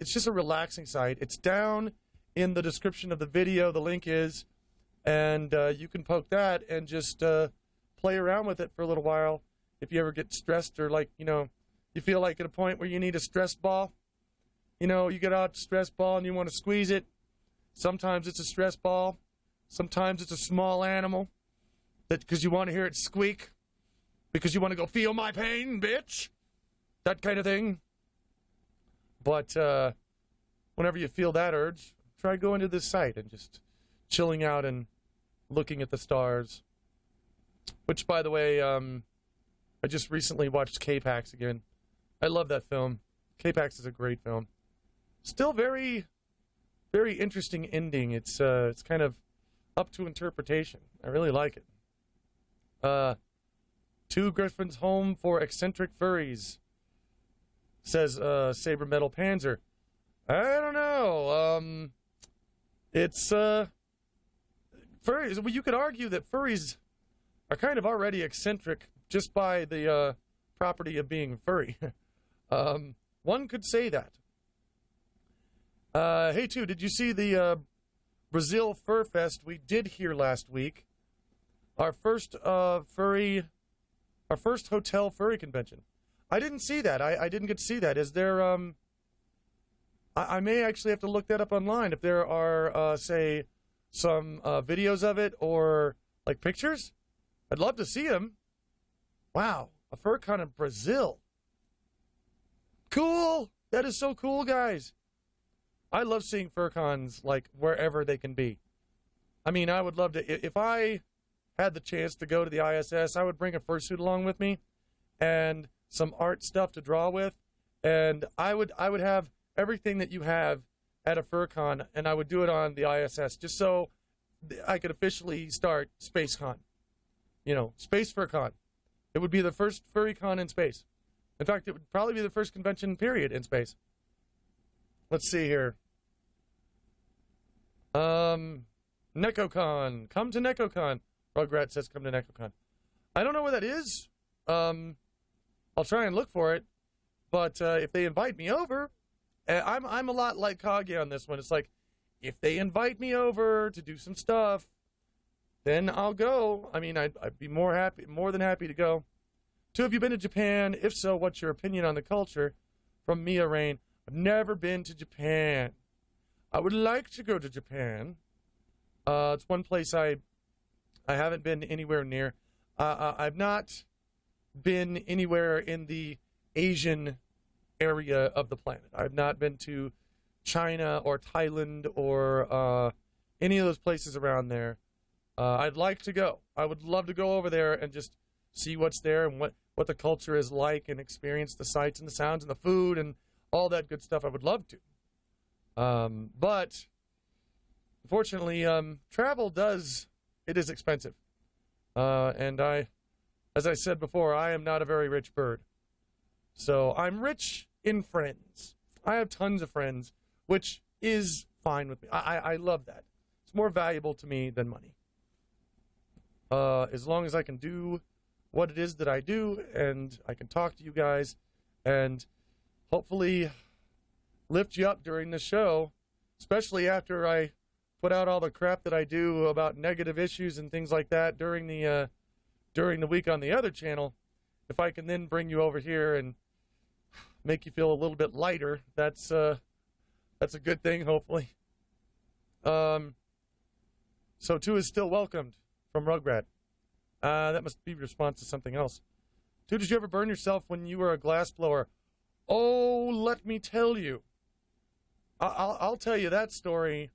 just a relaxing site. It's down in the description of the video, the link is, and you can poke that and just play around with it for a little while. If you ever get stressed or you feel like at a point where you need a stress ball, you get out a stress ball and you want to squeeze it. Sometimes it's a stress ball. Sometimes it's a small animal because you want to hear it squeak, because you want to go, feel my pain, bitch, that kind of thing. But whenever you feel that urge, try going to this site and just chilling out and looking at the stars. Which, by the way, I just recently watched K-Pax again. I love that film. K-Pax is a great film. Still very, very interesting ending. It's kind of up to interpretation. I really like it. 2 Gryphons home for eccentric furries, says Saber Metal Panzer. I don't know. It's furries. Well, you could argue that furries are kind of already eccentric just by the property of being furry. One could say that. Hey, too, did you see the Brazil Fur Fest we did here last week? Our first hotel furry convention. I didn't see that. I didn't get to see that. Is there, I may actually have to look that up online. If there are, say, some videos of it or, like, pictures, I'd love to see them. Wow, a FurCon in Brazil. Cool! That is so cool, guys. I love seeing FurCons, like, wherever they can be. I mean, I would love to, if I had the chance to go to the ISS, I would bring a fursuit along with me and some art stuff to draw with, and I would have everything that you have at a FurCon, and I would do it on the ISS, just so I could officially start SpaceCon. Space FurCon. It would be the first FurryCon in space. In fact, it would probably be the first convention, period, in space. Let's see here. NecoCon. Come to NecoCon. Rugrat says come to NecoCon. I don't know where that is. I'll try and look for it. But if they invite me over, I'm a lot like Kage on this one. It's like, if they invite me over to do some stuff, then I'll go. I mean, I'd be more than happy to go. 2, have you been to Japan? If so, what's your opinion on the culture? From Mia Rain. I've never been to Japan. I would like to go to Japan. It's one place I haven't been anywhere near. I've not been anywhere in the Asian area of the planet. I've not been to China or Thailand or any of those places around there. I'd like to go. I would love to go over there and just see what's there and what the culture is like and experience the sights and the sounds and the food and all that good stuff. I would love to. But unfortunately, travel is expensive. And as I said before, I am not a very rich bird. So I'm rich in friends. I have tons of friends, which is fine with me. I love that. It's more valuable to me than money. As long as I can do what it is that I do, and I can talk to you guys, and hopefully lift you up during the show, especially after I put out all the crap that I do about negative issues and things like that during the week on the other channel. If I can then bring you over here and make you feel a little bit lighter, that's a good thing, hopefully. So 2 is still welcomed from Rugrat. That must be a response to something else. 2, did you ever burn yourself when you were a glass blower? Oh, let me tell you. I'll tell you that story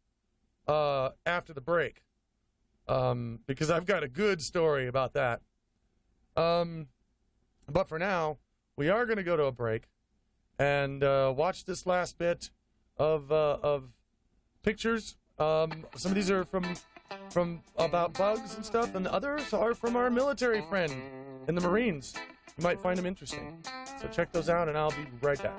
after the break, because I've got a good story about that. But for now, we are going to go to a break and watch this last bit of pictures. Some of these are from about bugs and stuff, and the others are from our military friend in the Marines. You might find them interesting. So check those out, and I'll be right back.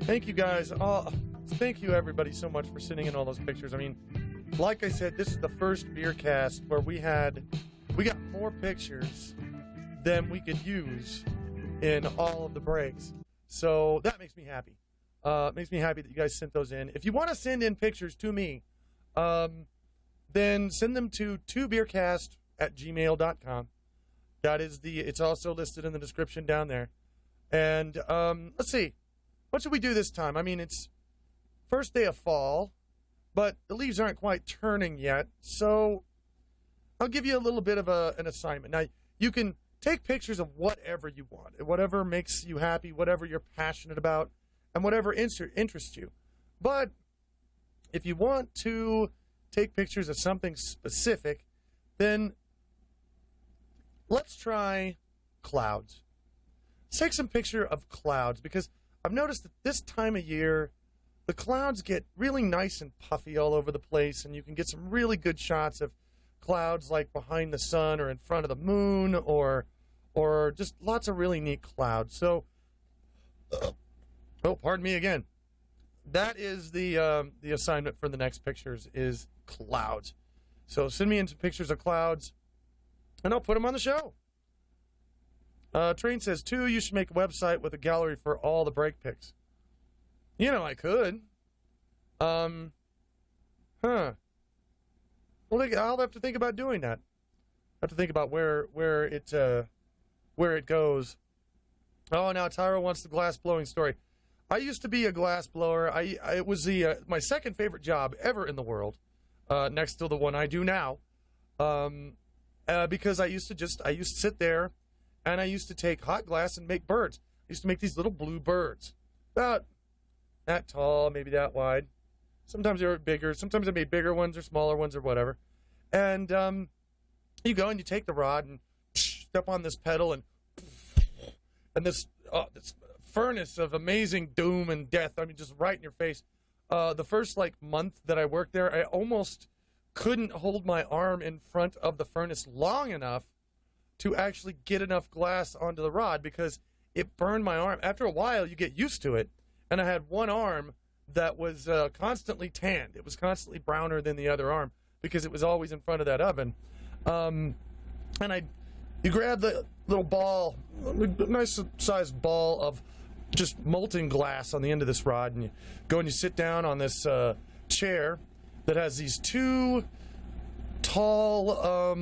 Thank you guys. Thank you everybody so much for sending in all those pictures. I mean, like I said, this is the first Beercast where we got more pictures than we could use in all of the breaks. So that makes me happy. It makes me happy that you guys sent those in. If you want to send in pictures to me, then send them to 2beercast@gmail.com. That is it's also listed in the description down there. And let's see. What should we do this time? I mean, it's first day of fall, but the leaves aren't quite turning yet. So I'll give you a little bit of an assignment. Now, you can take pictures of whatever you want, whatever makes you happy, whatever you're passionate about, and whatever interests you. But if you want to take pictures of something specific, then let's try clouds. Let's take some picture of clouds, because I've noticed that this time of year, the clouds get really nice and puffy all over the place, and you can get some really good shots of clouds like behind the sun or in front of the moon, or just lots of really neat clouds. So, pardon me again. That is the assignment for the next pictures is clouds. So send me in some pictures of clouds, and I'll put them on the show. Train says, 2, you should make a website with a gallery for all the break pics. You know, I could. Well, I'll have to think about doing that. I have to think about where it goes. Oh, now Tyro wants the glass blowing story. I used to be a glass blower. It was my second favorite job ever in the world, next to the one I do now. Because I used to sit there, and I used to take hot glass and make birds. I used to make these little blue birds, about that tall, maybe that wide. Sometimes they were bigger. Sometimes I made bigger ones or smaller ones or whatever. And you go and you take the rod and step on this pedal, and this furnace of amazing doom and death. I mean, just right in your face. The first month that I worked there, I almost couldn't hold my arm in front of the furnace long enough to actually get enough glass onto the rod, because it burned my arm. After a while, you get used to it. And I had one arm that was constantly tanned. It was constantly browner than the other arm, because it was always in front of that oven. And you grab the little ball, a nice sized ball of just molten glass on the end of this rod, and you go and you sit down on this chair that has these 2 tall,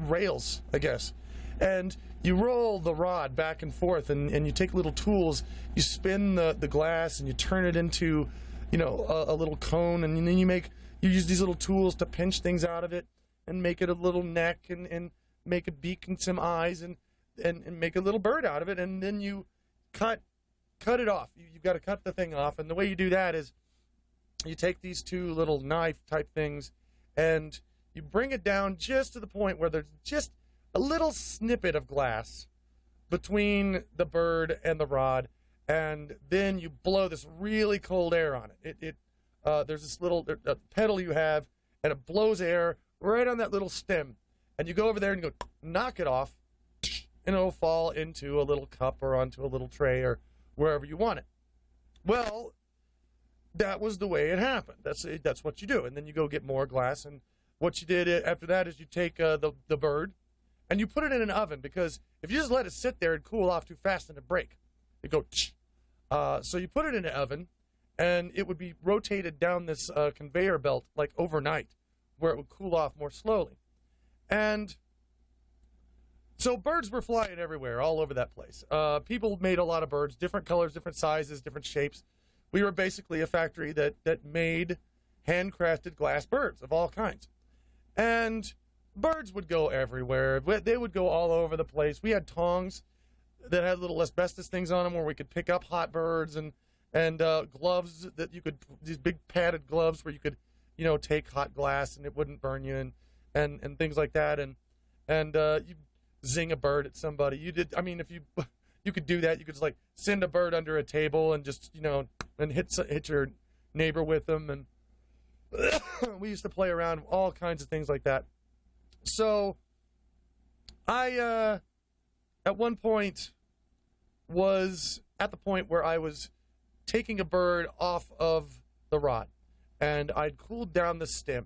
rails, and you roll the rod back and forth, and you take little tools, you spin the glass, and you turn it into, a little cone, and then you use these little tools to pinch things out of it, and make it a little neck, and make a beak and some eyes, and make a little bird out of it, and then you cut it off. You've got to cut the thing off, and the way you do that is you take these 2 little knife type things, and you bring it down just to the point where there's just a little snippet of glass between the bird and the rod, and then you blow this really cold air on it. There's this little pedal you have, and it blows air right on that little stem, and you go over there and you go knock it off, and it'll fall into a little cup or onto a little tray or wherever you want it. Well, that was the way it happened. That's what you do, and then you go get more glass, and what you did after that is you take the bird, and you put it in an oven, because if you just let it sit there and cool off too fast, then it break. It go so you put it in an oven, and it would be rotated down this conveyor belt overnight, where it would cool off more slowly. And so birds were flying everywhere, all over that place. People made a lot of birds, different colors, different sizes, different shapes. We were basically a factory that made handcrafted glass birds of all kinds. And birds would go everywhere. They would go all over the place. We had tongs that had little asbestos things on them where we could pick up hot birds, and gloves that you could, these big padded gloves where you could, take hot glass and it wouldn't burn you, and things like that. And you zing a bird at somebody. If you could do that, you could just send a bird under a table and just, and hit your neighbor with them. And we used to play around all kinds of things like that. So I, at one point, was at the point where I was taking a bird off of the rod, and I'd cooled down the stem,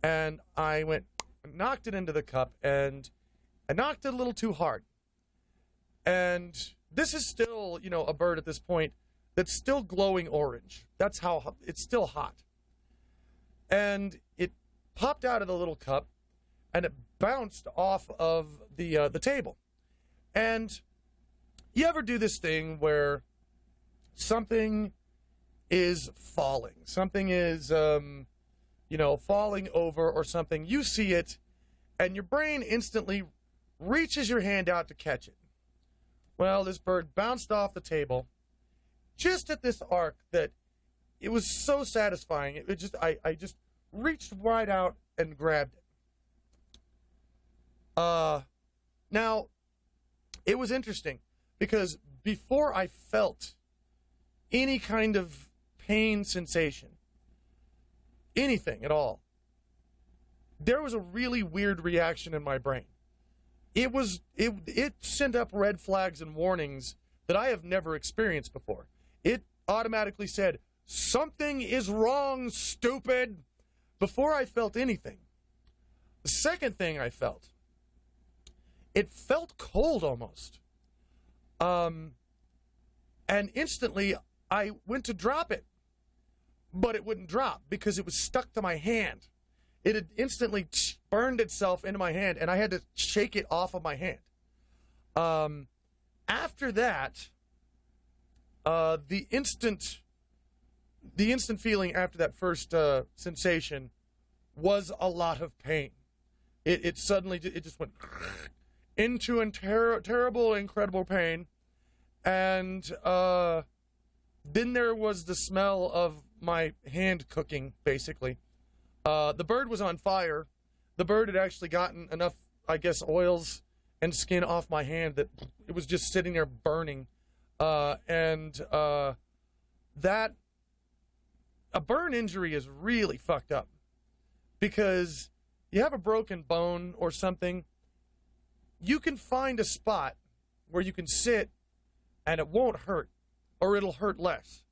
and I knocked it into the cup, and I knocked it a little too hard. And this is still, a bird at this point that's still glowing orange. That's how it's still hot. And it popped out of the little cup, and it bounced off of the table. And you ever do this thing where something is falling, something is, falling over or something, you see it, and your brain instantly reaches your hand out to catch it. Well, this bird bounced off the table just at this arc that it was so satisfying. I just reached right out and grabbed it. Now, it was interesting because before I felt any kind of pain sensation, anything at all, there was a really weird reaction in my brain. It sent up red flags and warnings that I have never experienced before. It automatically said, "Something is wrong, stupid," before I felt anything. The second thing I felt, it felt cold almost. And instantly I went to drop it, but it wouldn't drop because it was stuck to my hand. It had instantly burned itself into my hand, and I had to shake it off of my hand. After that, the instant feeling after that first sensation was a lot of pain. It suddenly just went into terrible, incredible pain, and then there was the smell of my hand cooking, basically. The bird was on fire. The bird had actually gotten enough, I guess, oils and skin off my hand that it was just sitting there burning. A burn injury is really fucked up because you have a broken bone or something, you can find a spot where you can sit and it won't hurt, or it'll hurt less.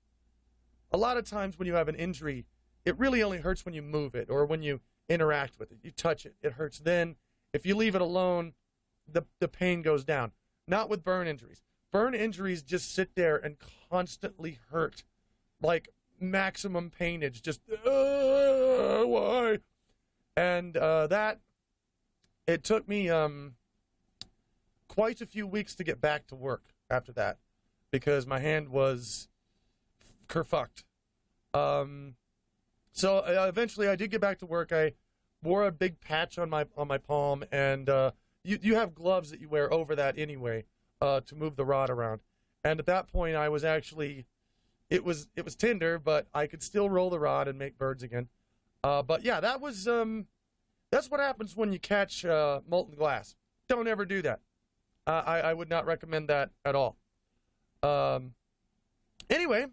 A lot of times when you have an injury, it really only hurts when you move it or when you interact with it. You touch it, it hurts then. If you leave it alone, the pain goes down. Not with burn injuries. Burn injuries just sit there and constantly hurt, like maximum painage, just, why? And it took me quite a few weeks to get back to work after that because my hand was kerfucked. So eventually I did get back to work. I wore a big patch on my palm, and you have gloves that you wear over that anyway to move the rod around. And at that point, I was actually, it was tender, but I could still roll the rod and make birds again. But yeah, that's what happens when you catch molten glass. Don't ever do that. I would not recommend that at all. Anyway,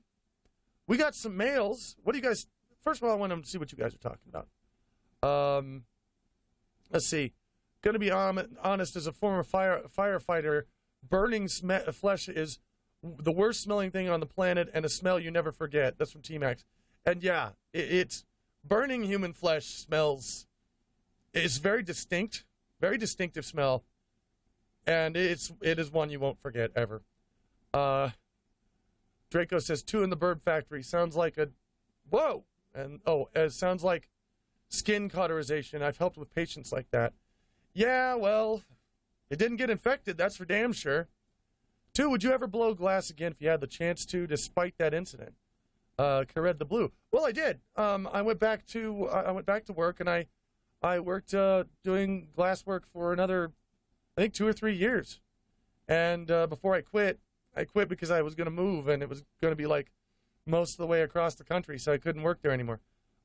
we got some mails. What do you guys? First of all, I want to see what you guys are talking about. Let's see. Going to be honest, as a former firefighter, burning flesh is the worst smelling thing on the planet, and a smell you never forget. That's from T-Max. And yeah, it's burning human flesh smells. It's very distinct, very distinctive smell, and it is one you won't forget ever. Draco says 2 in the bird factory sounds like a whoa. And, it sounds like skin cauterization. I've helped with patients like that. Yeah, well, it didn't get infected, that's for damn sure. 2, would you ever blow glass again if you had the chance to, despite that incident? Cared the Blue. Well, I did. I went back to work, and I worked doing glass work for another, I think, 2 or 3 years. And before I quit because I was going to move, and it was going to be like most of the way across the country, so I couldn't work there anymore.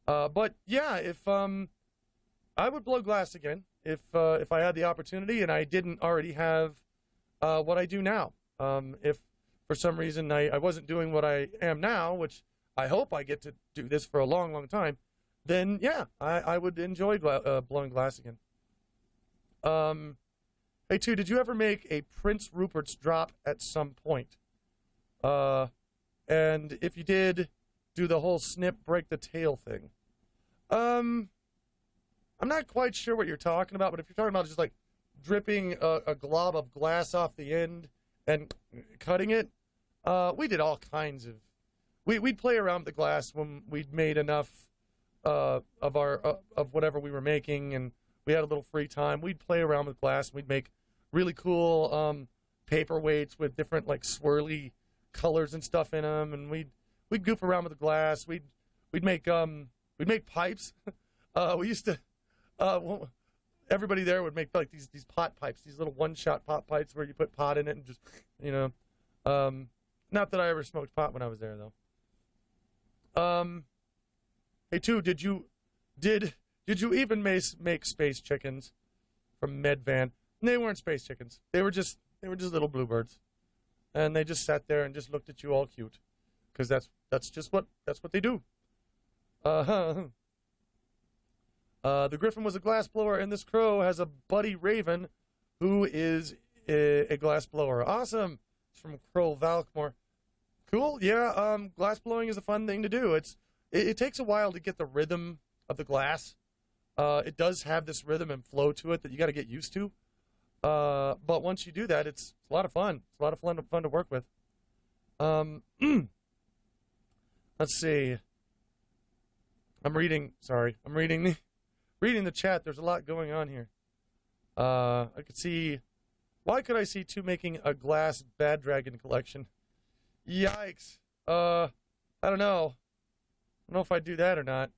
But yeah, if I would blow glass again if I had the opportunity and I didn't already have what I do now. If for some reason I wasn't doing what I am now, which I hope I get to do this for a long, long time, then yeah, I would enjoy blowing glass again. Hey, 2, did you ever make a Prince Rupert's drop at some point? And if you did, do the whole snip, break the tail thing. I'm not quite sure what you're talking about, but if you're talking about just like dripping a glob of glass off the end and cutting it, we did all kinds of... We'd play around with the glass when we'd made enough of whatever we were making, and we had a little free time. We'd play around with glass, and we'd make really cool paperweights with different like swirly colors and stuff in them, and we'd goof around with the glass. We'd make pipes. We used to everybody there would make like these pot pipes, these little one-shot pot pipes where you put pot in it and just, you know, not that I ever smoked pot when I was there though. Hey, too, did you even make space chickens from Medvan? They weren't space chickens. They were just little bluebirds, and they just sat there and just looked at you all cute, because that's what they do. The Gryphon was a glass blower, and this crow has a buddy raven, who is a glass blower. Awesome. It's from Crow Valkmore. Cool. Yeah. Glass blowing is a fun thing to do. It takes a while to get the rhythm of the glass. It does have this rhythm and flow to it that you got to get used to. But once you do that, it's a lot of fun. It's a lot of fun to work with. Let's see. I'm reading the chat. There's a lot going on here. I could see. Why could I see two making a glass Bad Dragon collection? Yikes. I don't know. I don't know if I'd do that or not.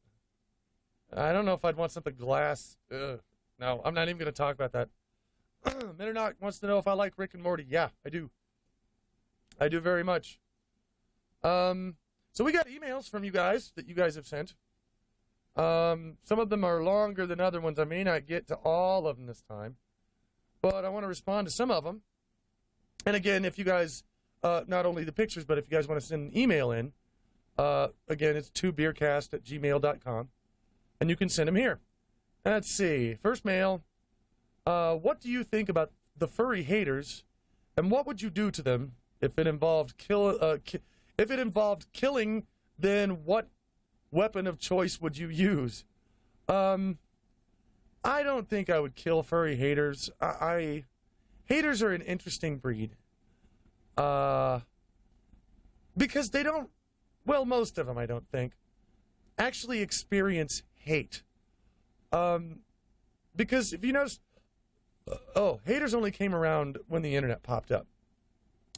I don't know if I'd want something glass. Ugh. No, I'm not even going to talk about that. Minnonock wants to know if I like Rick and Morty. Yeah, I do. I do very much. So we got emails from you guys that you guys have sent. Some of them are longer than other ones. I may not get to all of them this time, but I want to respond to some of them. And again, if you guys, not only the pictures, but if you guys want to send an email in, again, it's tobeercast@gmail.com, and you can send them here. Let's see. First mail. What do you think about the furry haters, and what would you do to them if it involved killing? Then what weapon of choice would you use? I don't think I would kill furry haters. Haters are an interesting breed. Because they don't, well, most of them, I don't think, actually experience hate. Because if you notice, haters only came around when the internet popped up.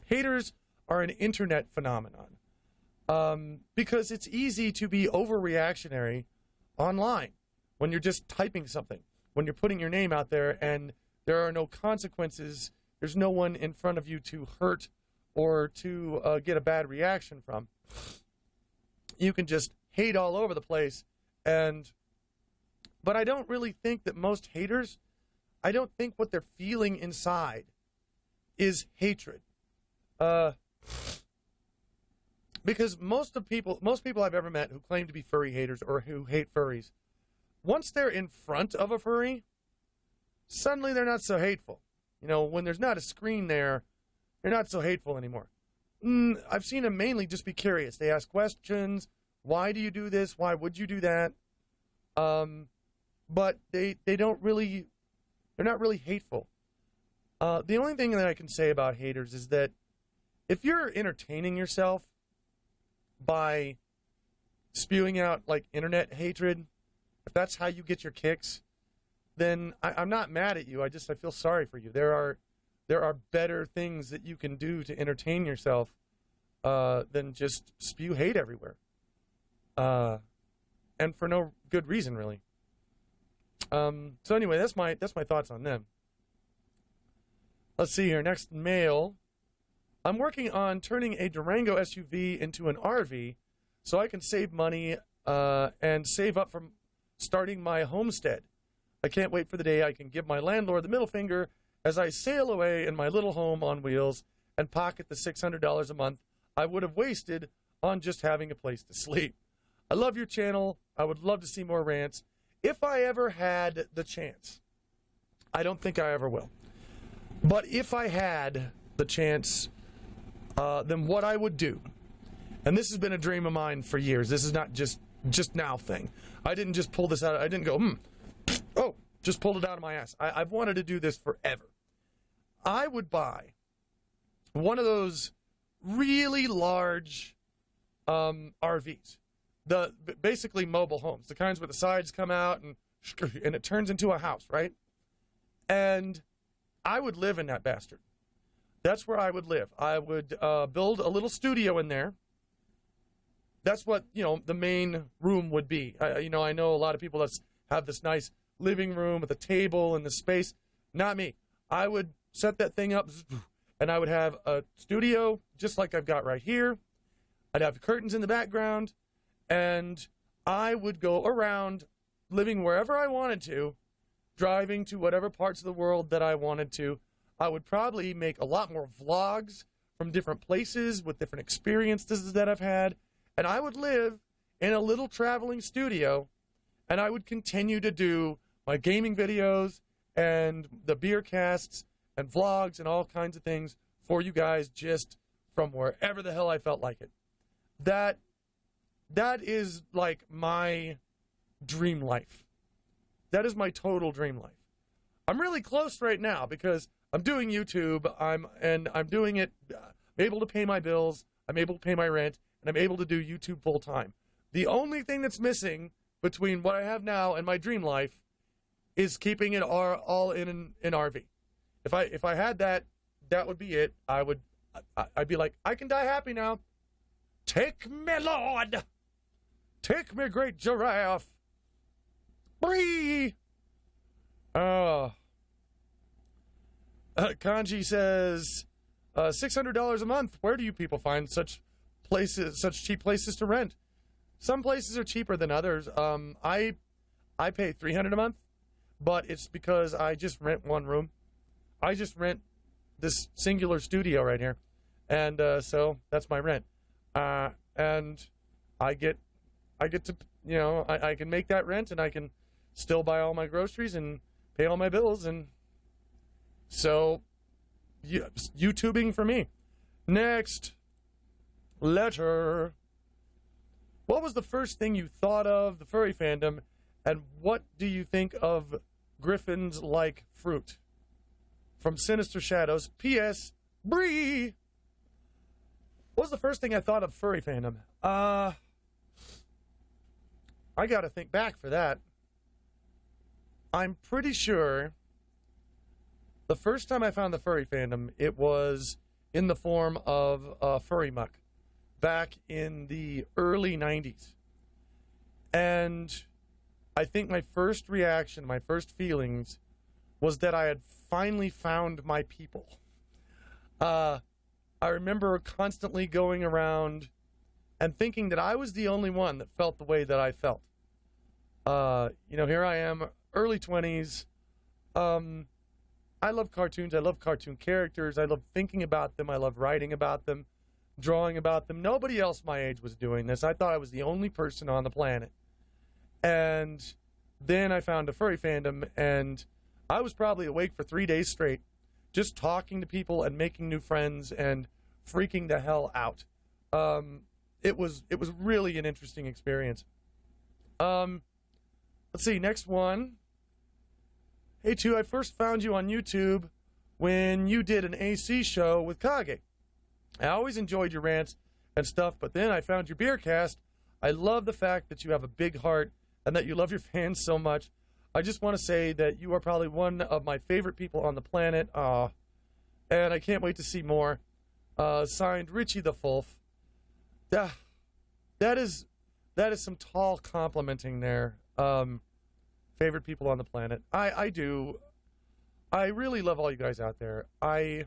Haters are an internet phenomenon. Because it's easy to be overreactionary online when you're just typing something, when you're putting your name out there and there are no consequences, there's no one in front of you to hurt or to get a bad reaction from. You can just hate all over the place. But I don't really think that most haters, I don't think what they're feeling inside is hatred. Because most people I've ever met who claim to be furry haters or who hate furries, once they're in front of a furry, suddenly they're not so hateful. You know, when there's not a screen there, they're not so hateful anymore. I've seen them mainly just be curious. They ask questions. Why do you do this? Why would you do that? But they don't really, they're not really hateful. The only thing that I can say about haters is that if you're entertaining yourself by spewing out like internet hatred, if that's how you get your kicks, then I'm not mad at you. I feel sorry for you. There are better things that you can do to entertain yourself than just spew hate everywhere, and for no good reason, really. So anyway, that's my thoughts on them. Let's see here. Next mail. I'm working on turning a Durango SUV into an RV so I can save money and save up from starting my homestead. I can't wait for the day I can give my landlord the middle finger as I sail away in my little home on wheels and pocket the $600 a month I would have wasted on just having a place to sleep. I love your channel. I would love to see more rants if I ever had the chance. I don't think I ever will. But if I had the chance, then what I would do And this has been a dream of mine for years. This is not just now thing. I didn't just pull this out. I didn't go, just pulled it out of my ass. I've wanted to do this forever. I would buy one of those really large RVs, basically mobile homes, the kinds where the sides come out and it turns into a house, right? And I would live in that bastard. That's where I would live. I would build a little studio in there. That's what, the main room would be. I know a lot of people that have this nice living room with a table and the space. Not me. I would set that thing up, and I would have a studio just like I've got right here. I'd have curtains in the background, and I would go around living wherever I wanted to, driving to whatever parts of the world that I wanted to. I would probably make a lot more vlogs from different places with different experiences that I've had, and I would live in a little traveling studio, and I would continue to do my gaming videos and the Beercasts and vlogs and all kinds of things for you guys just from wherever the hell I felt like it. That is like my dream life. That is my total dream life. I'm really close right now because I'm doing YouTube. I'm doing it. I'm able to pay my bills. I'm able to pay my rent, and I'm able to do YouTube full time. The only thing that's missing between what I have now and my dream life is keeping it all in an RV. If I had that, that would be it. I'd be like, I can die happy now. Take me, Lord. Take me, great giraffe. Bree. Kanji says, $600 a month. Where do you people find such cheap places to rent? Some places are cheaper than others. I pay $300 a month, but it's because I just rent one room. I just rent this singular studio right here, and so that's my rent. And I get to, I can make that rent, and I can still buy all my groceries and pay all my bills, and so YouTubing for me. Next letter. What was the first thing you thought of the furry fandom, and what do you think of Gryphons like fruit? From Sinister Shadows. P.S. Bree. What was the first thing I thought of furry fandom? I gotta think back for that. I'm pretty sure the first time I found the furry fandom, it was in the form of Furry Muck back in the early 90s. And I think my first reaction, my first feelings, was that I had finally found my people. I remember constantly going around and thinking that I was the only one that felt the way that I felt. Here I am, early 20s. I love cartoons. I love cartoon characters. I love thinking about them. I love writing about them, drawing about them. Nobody else my age was doing this. I thought I was the only person on the planet. And then I found a furry fandom, and I was probably awake for 3 days straight, just talking to people and making new friends and freaking the hell out. It was really an interesting experience. Let's see, next one. Hey, Tu, I first found you on YouTube when you did an AC show with Kage. I always enjoyed your rants and stuff, but then I found your Beercast. I love the fact that you have a big heart and that you love your fans so much. I just want to say that you are probably one of my favorite people on the planet, and I can't wait to see more. Signed, Richie the Fulf. That is some tall complimenting there. Favorite people on the planet. I do. I really love all you guys out there. I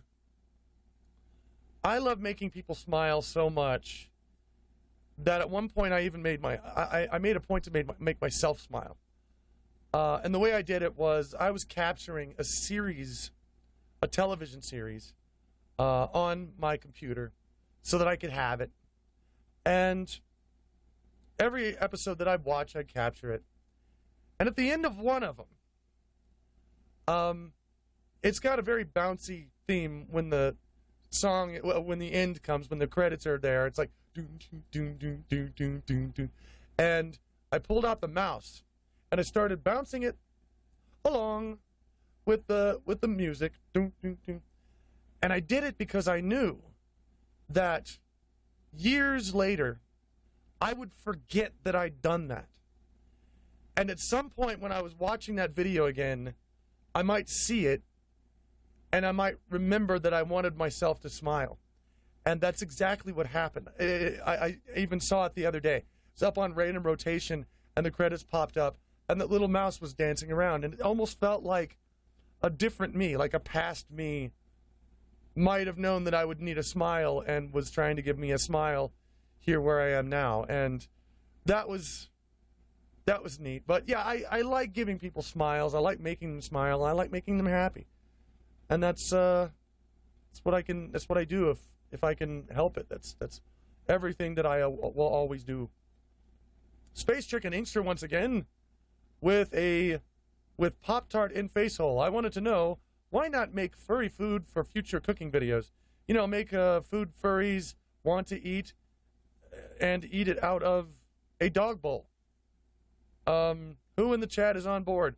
love making people smile so much that at one point I even made I made a point to make myself smile. And the way I did it was I was capturing a television series, on my computer so that I could have it. And every episode that I'd watch, I'd capture it. And at the end of one of them, it's got a very bouncy theme when the end comes, when the credits are there. It's like, And I pulled out the mouse and I started bouncing it along with the music. And I did it because I knew that years later I would forget that I'd done that. And at some point when I was watching that video again, I might see it and I might remember that I wanted myself to smile. And that's exactly what happened. I even saw it the other day. It's up on random rotation, and the credits popped up, and that little mouse was dancing around, and it almost felt like a different me, like a past me might have known that I would need a smile and was trying to give me a smile here where I am now. And that was neat. But yeah, I like giving people smiles. I like making them smile. I like making them happy. And that's what I do if I can help it. That's everything that I will always do. Space Chicken Inkster once again with Pop-Tart in Facehole. I wanted to know, why not make furry food for future cooking videos? You know, make food furries want to eat and eat it out of a dog bowl. Who in the chat is on board?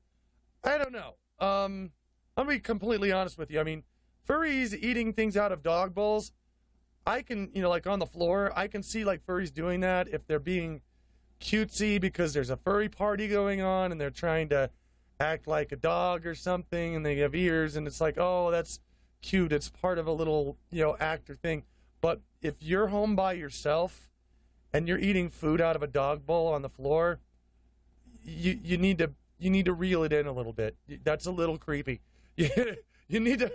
I don't know. I'll be completely honest with you. I mean, furries eating things out of dog bowls, I can, like on the floor, I can see like furries doing that if they're being cutesy because there's a furry party going on and they're trying to act like a dog or something and they have ears and it's like, oh, that's cute. It's part of a little, act or thing. But if you're home by yourself and you're eating food out of a dog bowl on the floor, you need to reel it in a little bit. That's a little creepy. You need to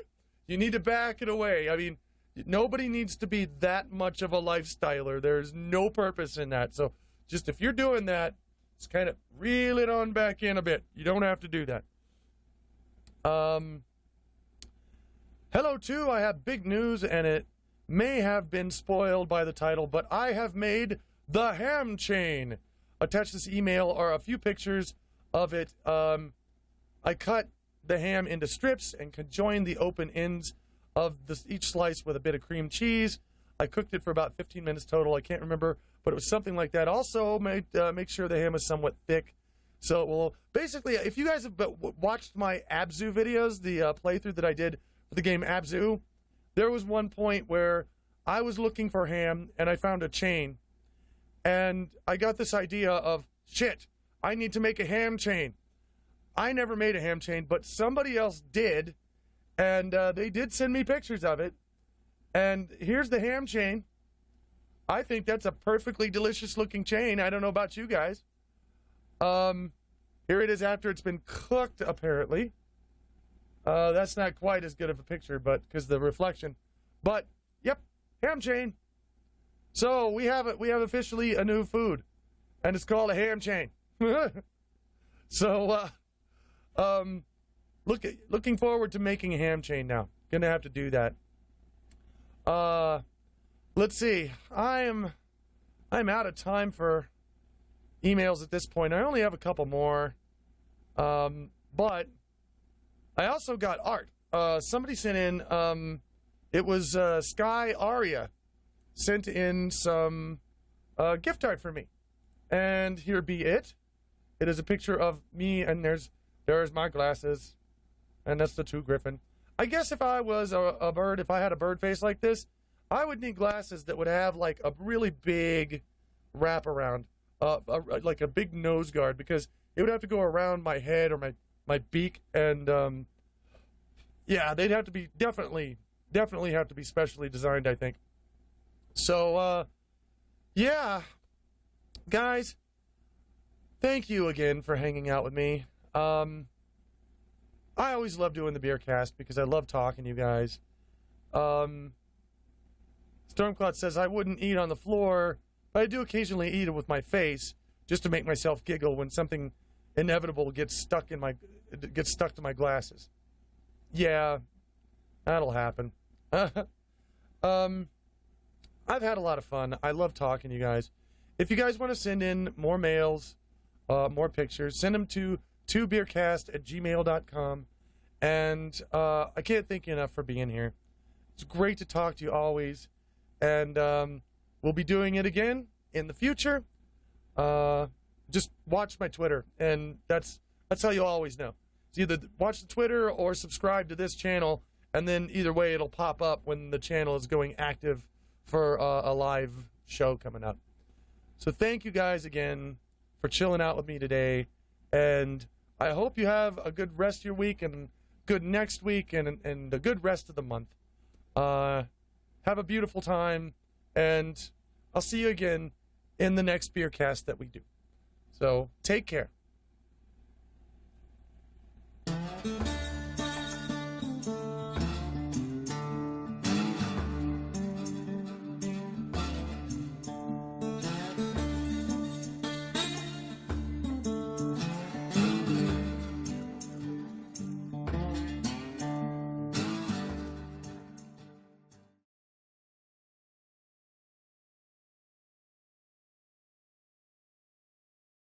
back it away. I mean, nobody needs to be that much of a lifestyler. There's no purpose in that. So just if you're doing that, just kind of reel it on back in a bit. You don't have to do that. Hello, too. I have big news, and it may have been spoiled by the title, but I have made the ham chain. Attached to this email are a few pictures of it. I cut the ham into strips and conjoined the open ends of each slice with a bit of cream cheese. I cooked it for about 15 minutes total. I can't remember, but it was something like that. Also, make sure the ham is somewhat thick. So, well, basically, if you guys have watched my Abzu videos, the playthrough that I did for the game Abzu, there was one point where I was looking for ham, and I found a chain. And I got this idea of, shit, I need to make a ham chain. I never made a ham chain, but somebody else did, and they did send me pictures of it. And here's the ham chain. I think that's a perfectly delicious looking chain. I don't know about you guys. Here it is after it's been cooked, apparently. That's not quite as good of a picture, but because the reflection. But yep, ham chain. So we have officially a new food, and it's called a ham chain. So looking forward to making a ham chain now. Gonna have to do that. Let's see. I'm out of time for emails at this point. I only have a couple more. But I also got art. Somebody sent in, it was Sky Aria sent in some gift art for me. And here be it. It is a picture of me, and there's my glasses, and that's the 2 Gryphon. I guess if I was a bird, if I had a bird face like this, I would need glasses that would have like a really big wraparound, like a big nose guard, because it would have to go around my head or my beak, and yeah, they'd have to be definitely have to be specially designed, I think. So yeah, guys, thank you again for hanging out with me. I always love doing the Beercast because I love talking to you guys. Stormcloud says, I wouldn't eat on the floor, but I do occasionally eat it with my face just to make myself giggle when something inevitable gets stuck to my glasses. Yeah, that'll happen. I've had a lot of fun. I love talking to you guys. If you guys want to send in more mails, more pictures, send them to beercast@gmail.com. And I can't thank you enough for being here. It's great to talk to you always. And we'll be doing it again in the future. Just watch my Twitter, and that's how you'll always know. It's either watch the Twitter or subscribe to this channel, and then either way it'll pop up when the channel is going active for a live show coming up. So thank you guys again for chilling out with me today, and I hope you have a good rest of your week and good next week and a good rest of the month. Have a beautiful time, and I'll see you again in the next Beercast that we do. So take care.